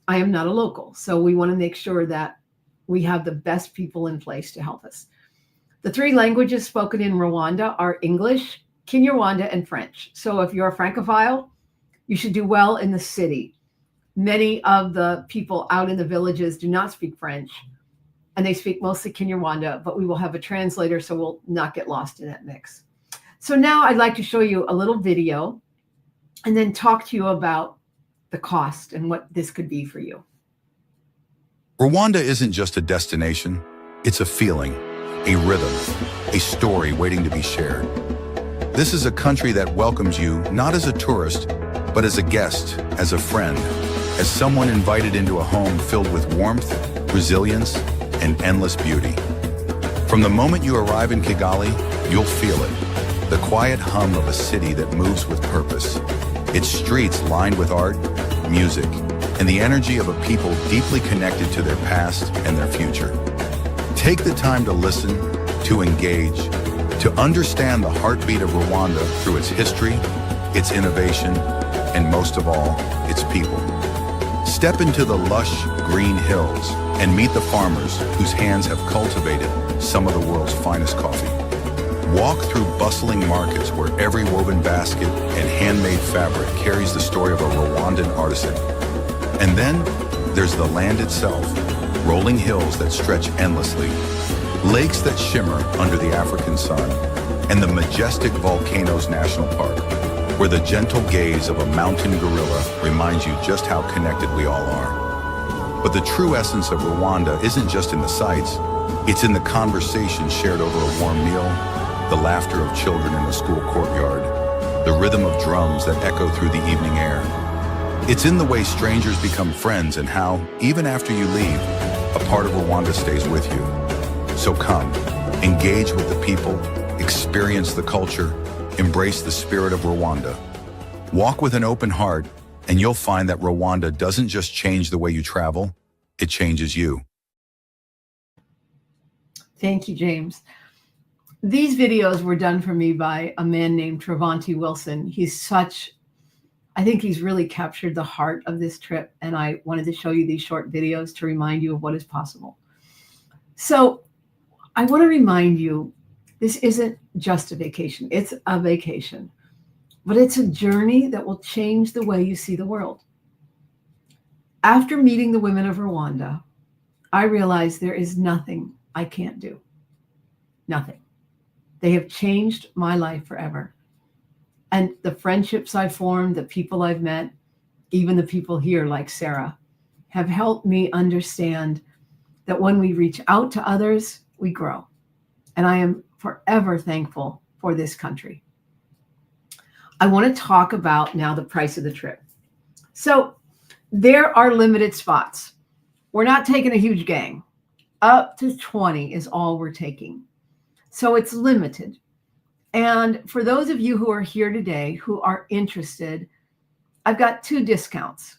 I am not a local. So we want to make sure that we have the best people in place to help us. The 3 languages spoken in Rwanda are English, Kinyarwanda, and French. So if you're a Francophile, you should do well in the city. Many of the people out in the villages do not speak French, and they speak mostly Kinyarwanda, but we will have a translator so we'll not get lost in that mix. So now I'd like to show you a little video and then talk to you about the cost and what this could be for you. Rwanda isn't just a destination, it's a feeling, a rhythm, a story waiting to be shared. This is a country that welcomes you not as a tourist, but as a guest, as a friend, as someone invited into a home filled with warmth, resilience, and endless beauty. From the moment you arrive in Kigali, you'll feel it, the quiet hum of a city that moves with purpose. Its streets lined with art, music, and the energy of a people deeply connected to their past and their future. Take the time to listen, to engage, to understand the heartbeat of Rwanda through its history, its innovation, and most of all, its people. Step into the lush green hills and meet the farmers whose hands have cultivated some of the world's finest coffee. Walk through bustling markets where every woven basket and handmade fabric carries the story of a Rwandan artisan. And then there's the land itself, rolling hills that stretch endlessly, lakes that shimmer under the African sun, and the majestic Volcanoes National Park, where the gentle gaze of a mountain gorilla reminds you just how connected we all are. But the true essence of Rwanda isn't just in the sights, it's in the conversation shared over a warm meal, the laughter of children in the school courtyard, the rhythm of drums that echo through the evening air. It's in the way strangers become friends and how, even after you leave, a part of Rwanda stays with you. So come, engage with the people, experience the culture, embrace the spirit of Rwanda. Walk with an open heart, and you'll find that Rwanda doesn't just change the way you travel, it changes you. Thank you, James. These videos were done for me by a man named Travanti Wilson. I think he's really captured the heart of this trip, and I wanted to show you these short videos to remind you of what is possible. So I want to remind you, this isn't just a vacation. It's a vacation, but it's a journey that will change the way you see the world. After meeting the women of Rwanda, I realized there is nothing I can't do. Nothing. They have changed my life forever. And the friendships I've formed, the people I've met, even the people here like Sarah, have helped me understand that when we reach out to others, we grow. And I am forever thankful for this country. I want to talk about now the price of the trip. So there are limited spots. We're not taking a huge gang. Up to 20 is all we're taking. So it's limited. And for those of you who are here today who are interested, I've got 2 discounts.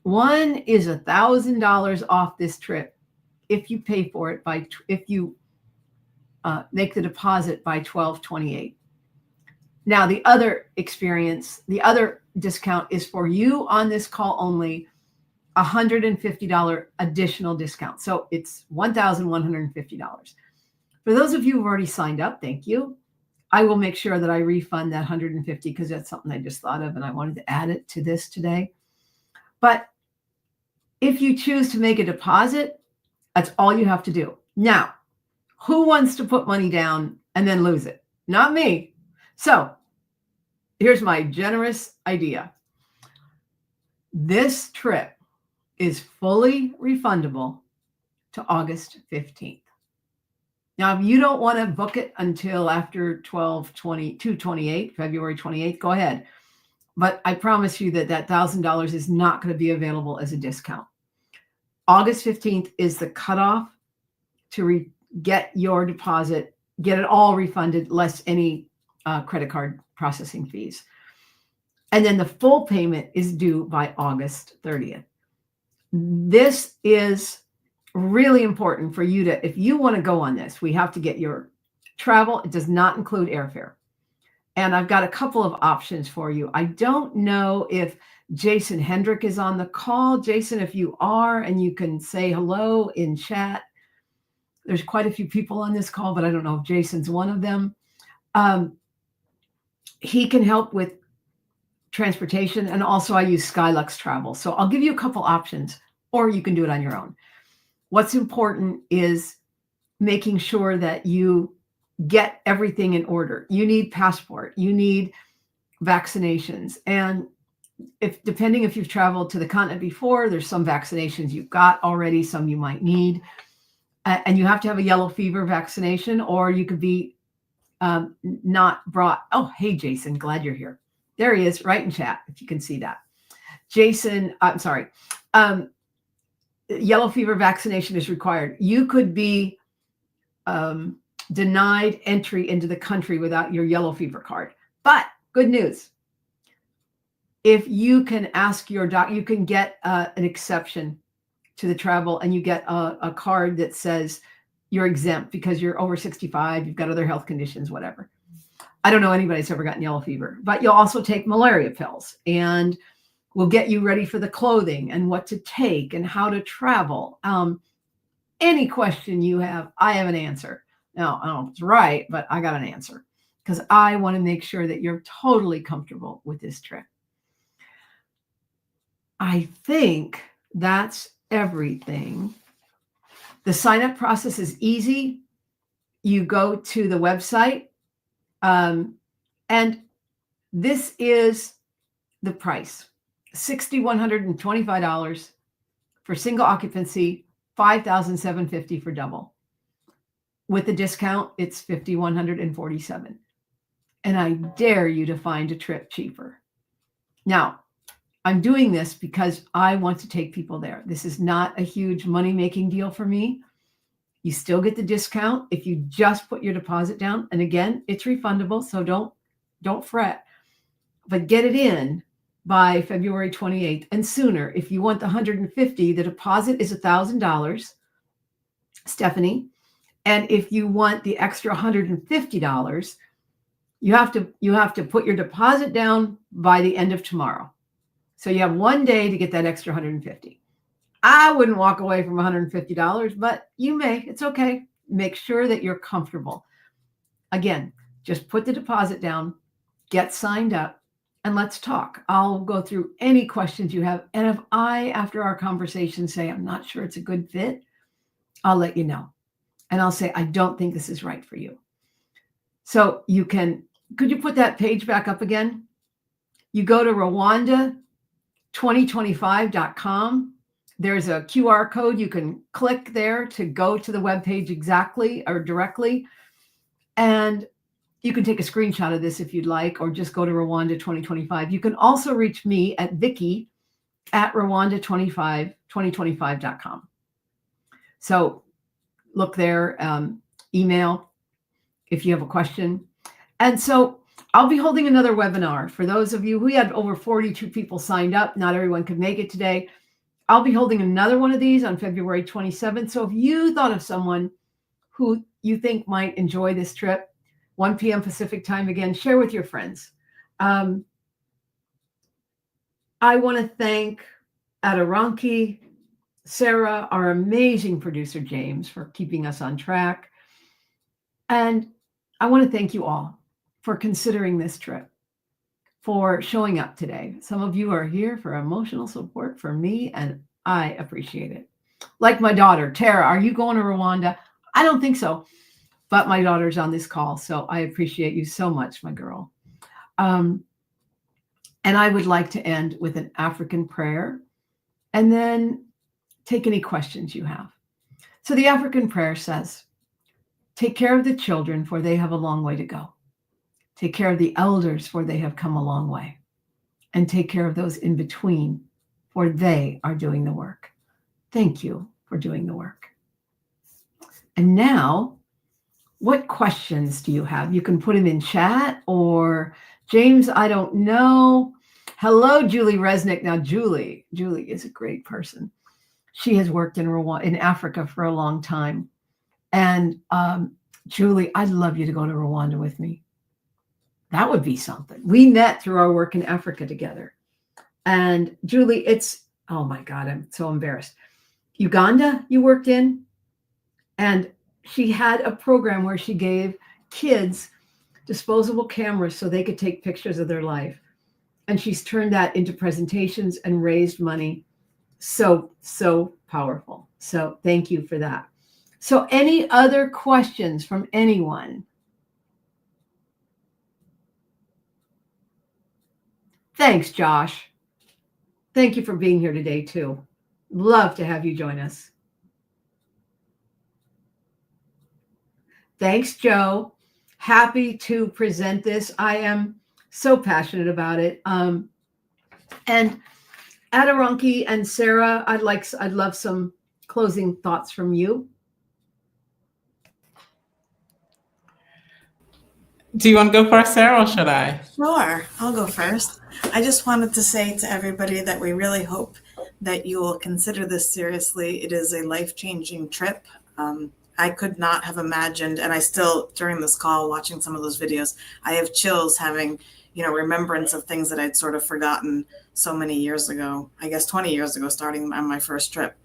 One is $1,000 off this trip if you pay for it if you make the deposit by 12/28. Now, the other discount is for you on this call only, $150 additional discount. So it's $1,150. For those of you who've already signed up, thank you. I will make sure that I refund that $150 because that's something I just thought of and I wanted to add it to this today. But if you choose to make a deposit, that's all you have to do. Now, who wants to put money down and then lose it? Not me. So here's my generous idea. This trip is fully refundable to August 15th. Now, if you don't want to book it until after 2/28, February 28th, go ahead. But I promise you that $1,000 is not going to be available as a discount. August 15th is the cutoff to get your deposit get it all refunded, less any credit card processing fees. And then the full payment is due by August 30th. This is really important for you to, if you want to go on this, we have to get your travel. It does not include airfare. And I've got a couple of options for you. I don't know if Jason Hendrick is on the call. Jason, if you are, and you can say hello in chat. There's quite a few people on this call, but I don't know if Jason's one of them. He can help with transportation, and also I use Skylux Travel. So I'll give you a couple options, or you can do it on your own. What's important is making sure that you get everything in order. You need passport, you need vaccinations. And depending if you've traveled to the continent before, there's some vaccinations you've got already, some you might need. And you have to have a yellow fever vaccination, or you could be not brought. Oh, hey, Jason, glad you're here. There he is, right in chat, if you can see that. Jason, I'm sorry. Yellow fever vaccination is required. You could be denied entry into the country without your yellow fever card. But good news. If you can ask your doctor, you can get an exception to the travel, and you get a card that says you're exempt because you're over 65, you've got other health conditions, whatever. I don't know anybody that's ever gotten yellow fever, but you'll also take malaria pills, and we'll get you ready for the clothing and what to take and how to travel. Any question you have, I have an answer. Now, I don't know if it's right, but I got an answer because I want to make sure that you're totally comfortable with this trip. I think that's everything. The sign-up process is easy. You go to the website, and this is the price: $6,125 for single occupancy, $5,750 for double. With the discount, it's $5,147. And I dare you to find a trip cheaper. Now, I'm doing this because I want to take people there. This is not a huge money-making deal for me. You still get the discount if you just put your deposit down. And again, it's refundable, so don't fret. But get it in by February 28th and sooner. If you want the $150, the deposit is $1,000, Stephanie. And if you want the extra $150, you have to put your deposit down by the end of tomorrow. So you have 1 day to get that extra $150. I wouldn't walk away from $150, but you may. It's okay. Make sure that you're comfortable. Again, just put the deposit down, get signed up, and let's talk. I'll go through any questions you have. And if I, after our conversation, say I'm not sure it's a good fit, I'll let you know. And I'll say, I don't think this is right for you. So could you put that page back up again? You go to Rwanda2025.com. There's a QR code. You can click there to go to the webpage exactly or directly. And you can take a screenshot of this if you'd like, or just go to Rwanda2025. You can also reach me at Vicki@Rwanda2025.com. So look there, email if you have a question. And so I'll be holding another webinar for those of you. We had over 42 people signed up. Not everyone could make it today. I'll be holding another one of these on February 27th. So if you thought of someone who you think might enjoy this trip, 1 p.m. Pacific time, again, share with your friends. I want to thank Adoranki, Sarah, our amazing producer, James, for keeping us on track. And I want to thank you all for considering this trip, for showing up today. Some of you are here for emotional support for me, and I appreciate it. Like my daughter, Tara, are you going to Rwanda? I don't think so, but my daughter's on this call, so I appreciate you so much, my girl. And I would like to end with an African prayer and then take any questions you have. So the African prayer says, take care of the children, for they have a long way to go. Take care of the elders, for they have come a long way. And take care of those in between, for they are doing the work. Thank you for doing the work. And now what questions do you have? You can put them in chat, or James, I don't know. Hello, Julie Resnick. Now, Julie is a great person. She has worked in Rwanda, in Africa for a long time. And Julie, I'd love you to go to Rwanda with me. That would be something. We met through our work in Africa together. And Julie, oh my God, I'm so embarrassed. Uganda, you worked in, and she had a program where she gave kids disposable cameras so they could take pictures of their life. And she's turned that into presentations and raised money. So powerful. So thank you for that. So any other questions from anyone? Thanks, Josh. Thank you for being here today, too. Love to have you join us. Thanks, Joe. Happy to present this. I am so passionate about it. And Adirunke and Sarah, I'd love some closing thoughts from you. Do you want to go first, Sarah, or should I? Sure, I'll go first. I just wanted to say to everybody that we really hope that you will consider this seriously. It is a life-changing trip. I could not have imagined, and I still, during this call, watching some of those videos, I have chills having, remembrance of things that I'd sort of forgotten so many years ago, I guess 20 years ago, starting on my first trip.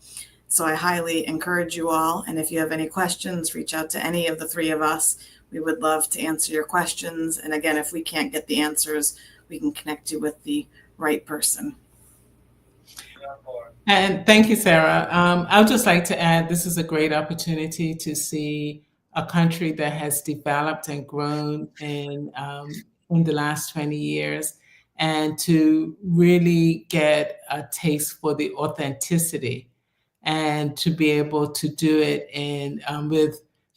So I highly encourage you all. And if you have any questions, reach out to any of the three of us. We would love to answer your questions. And again, if we can't get the answers, we can connect you with the right person. And thank you, Sarah. I would just like to add, this is a great opportunity to see a country that has developed and grown in the last 20 years, and to really get a taste for the authenticity, and to be able to do it in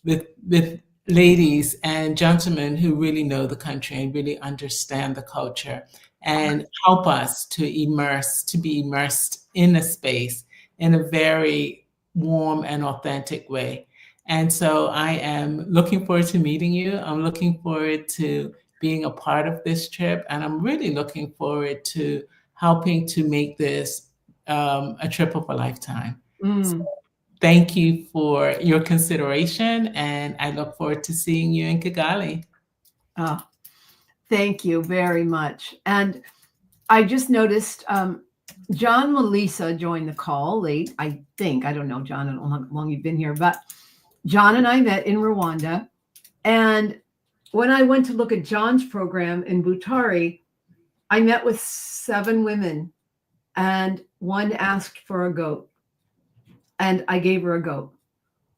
with ladies and gentlemen who really know the country and really understand the culture, and help us to be immersed in a space in a very warm and authentic way. And so I am looking forward to meeting you. I'm looking forward to being a part of this trip. And I'm really looking forward to helping to make this a trip of a lifetime. So thank you for your consideration. And I look forward to seeing you in Kigali. Oh, thank you very much. And I just noticed John Melissa joined the call late, I think. I don't know, John, I don't know how long you've been here, but John and I met in Rwanda. And when I went to look at John's program in Butare, I met with 7 women, and one asked for a goat. And I gave her a goat.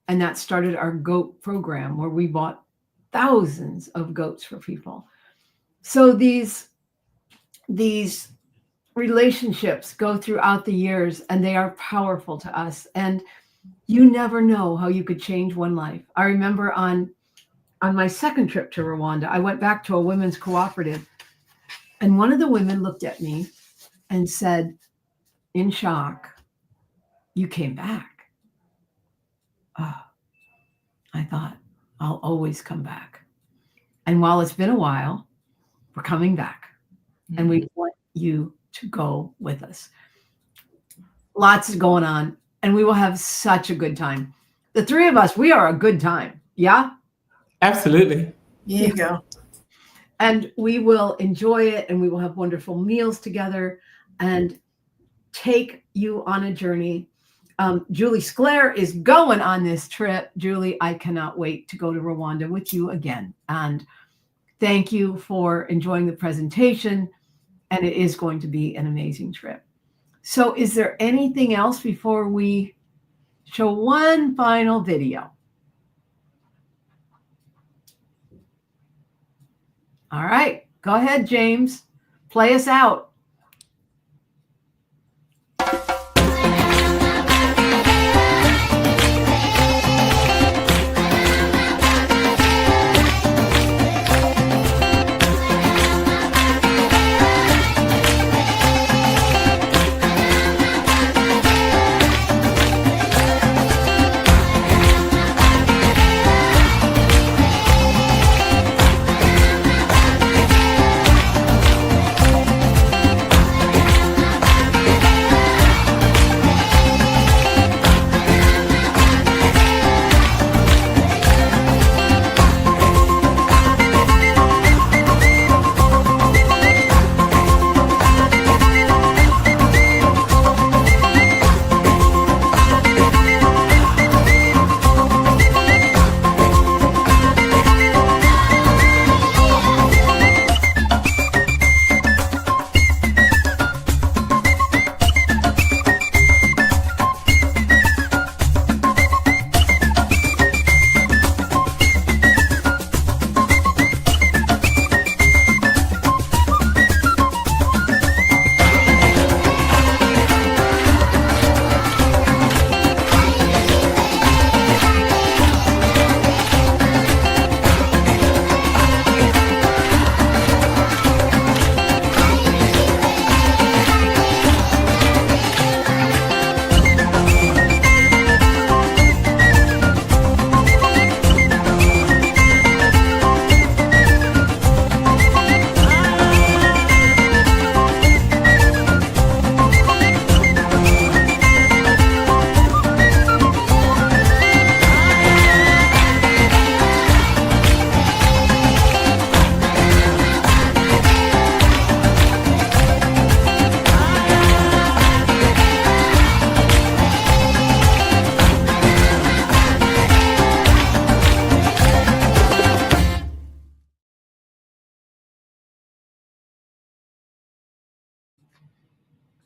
And that started our goat program, where we bought thousands of goats for people. So these relationships go throughout the years, and they are powerful to us. And you never know how you could change one life. I remember on my second trip to Rwanda, I went back to a women's cooperative, and one of the women looked at me and said, in shock, "You came back." Oh, I thought, I'll always come back. And while it's been a while, we're coming back. And we want you to go with us. Lots is going on, and we will have such a good time. The 3 of us, we are a good time. Yeah? Absolutely. Here you go. And we will enjoy it, and we will have wonderful meals together and take you on a journey. Julie Sclair is going on this trip. Julie, I cannot wait to go to Rwanda with you again. And thank you for enjoying the presentation. And it is going to be an amazing trip. So is there anything else before we show one final video? All right, go ahead, James. Play us out.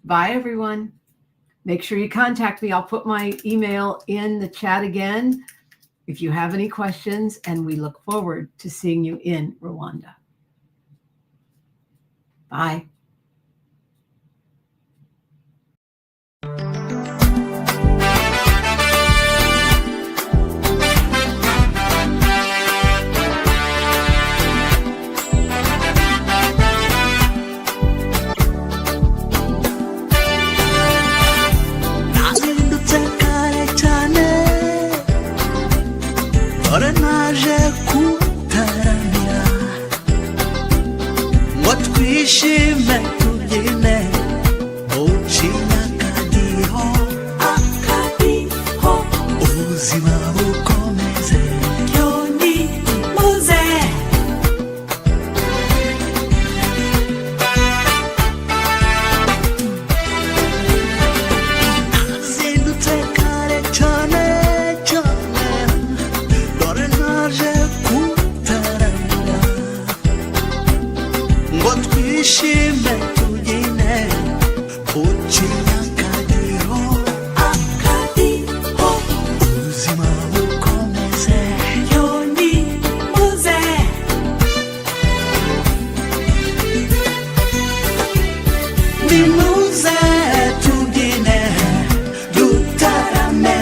Bye, everyone. Make sure you contact me. I'll put my email in the chat again if you have any questions, and we look forward to seeing you in Rwanda. Bye. naje kutaramira ngo twishime tubyine ucinya akadiho ubuzima bukomeze yoni muze nazindutse kare cyane twishime tubyine ucinya akadiho ubuzima bukomeze yoni muze nimuze tubyine dutarame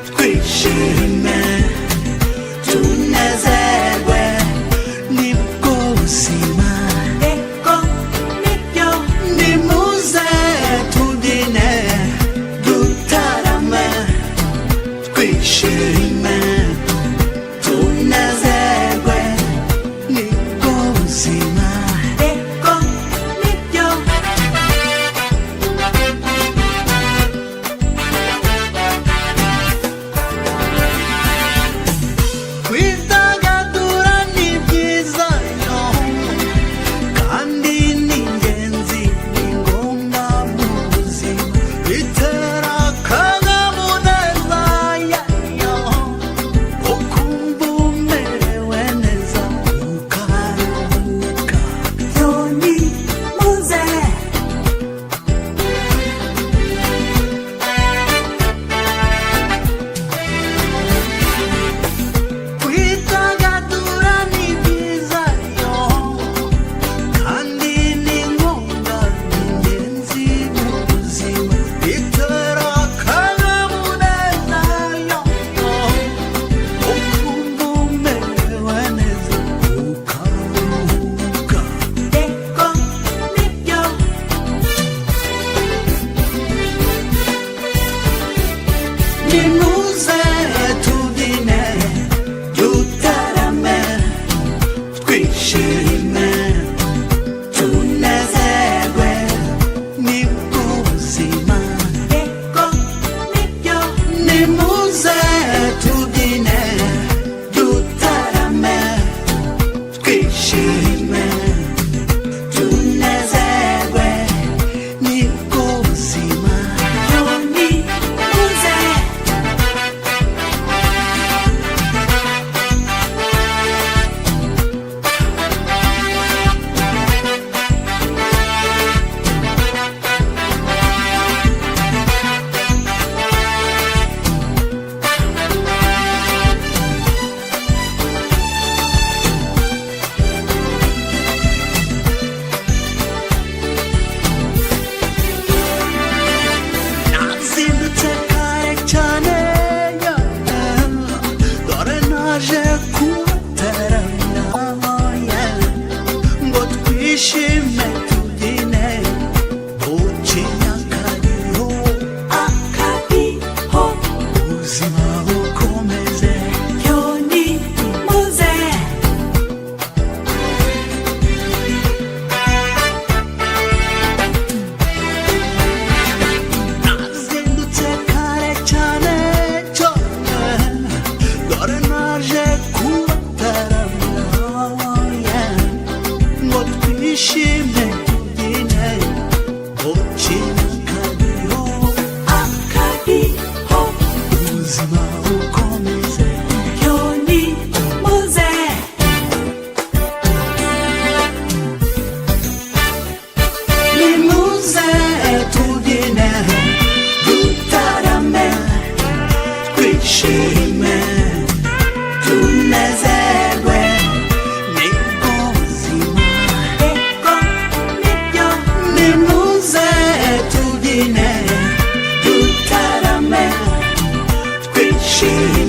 twishime tunezerwe nibwo buzima twishime tunezerwe nibwo buzima eko nibyo nimuze tubyine dutarame twishime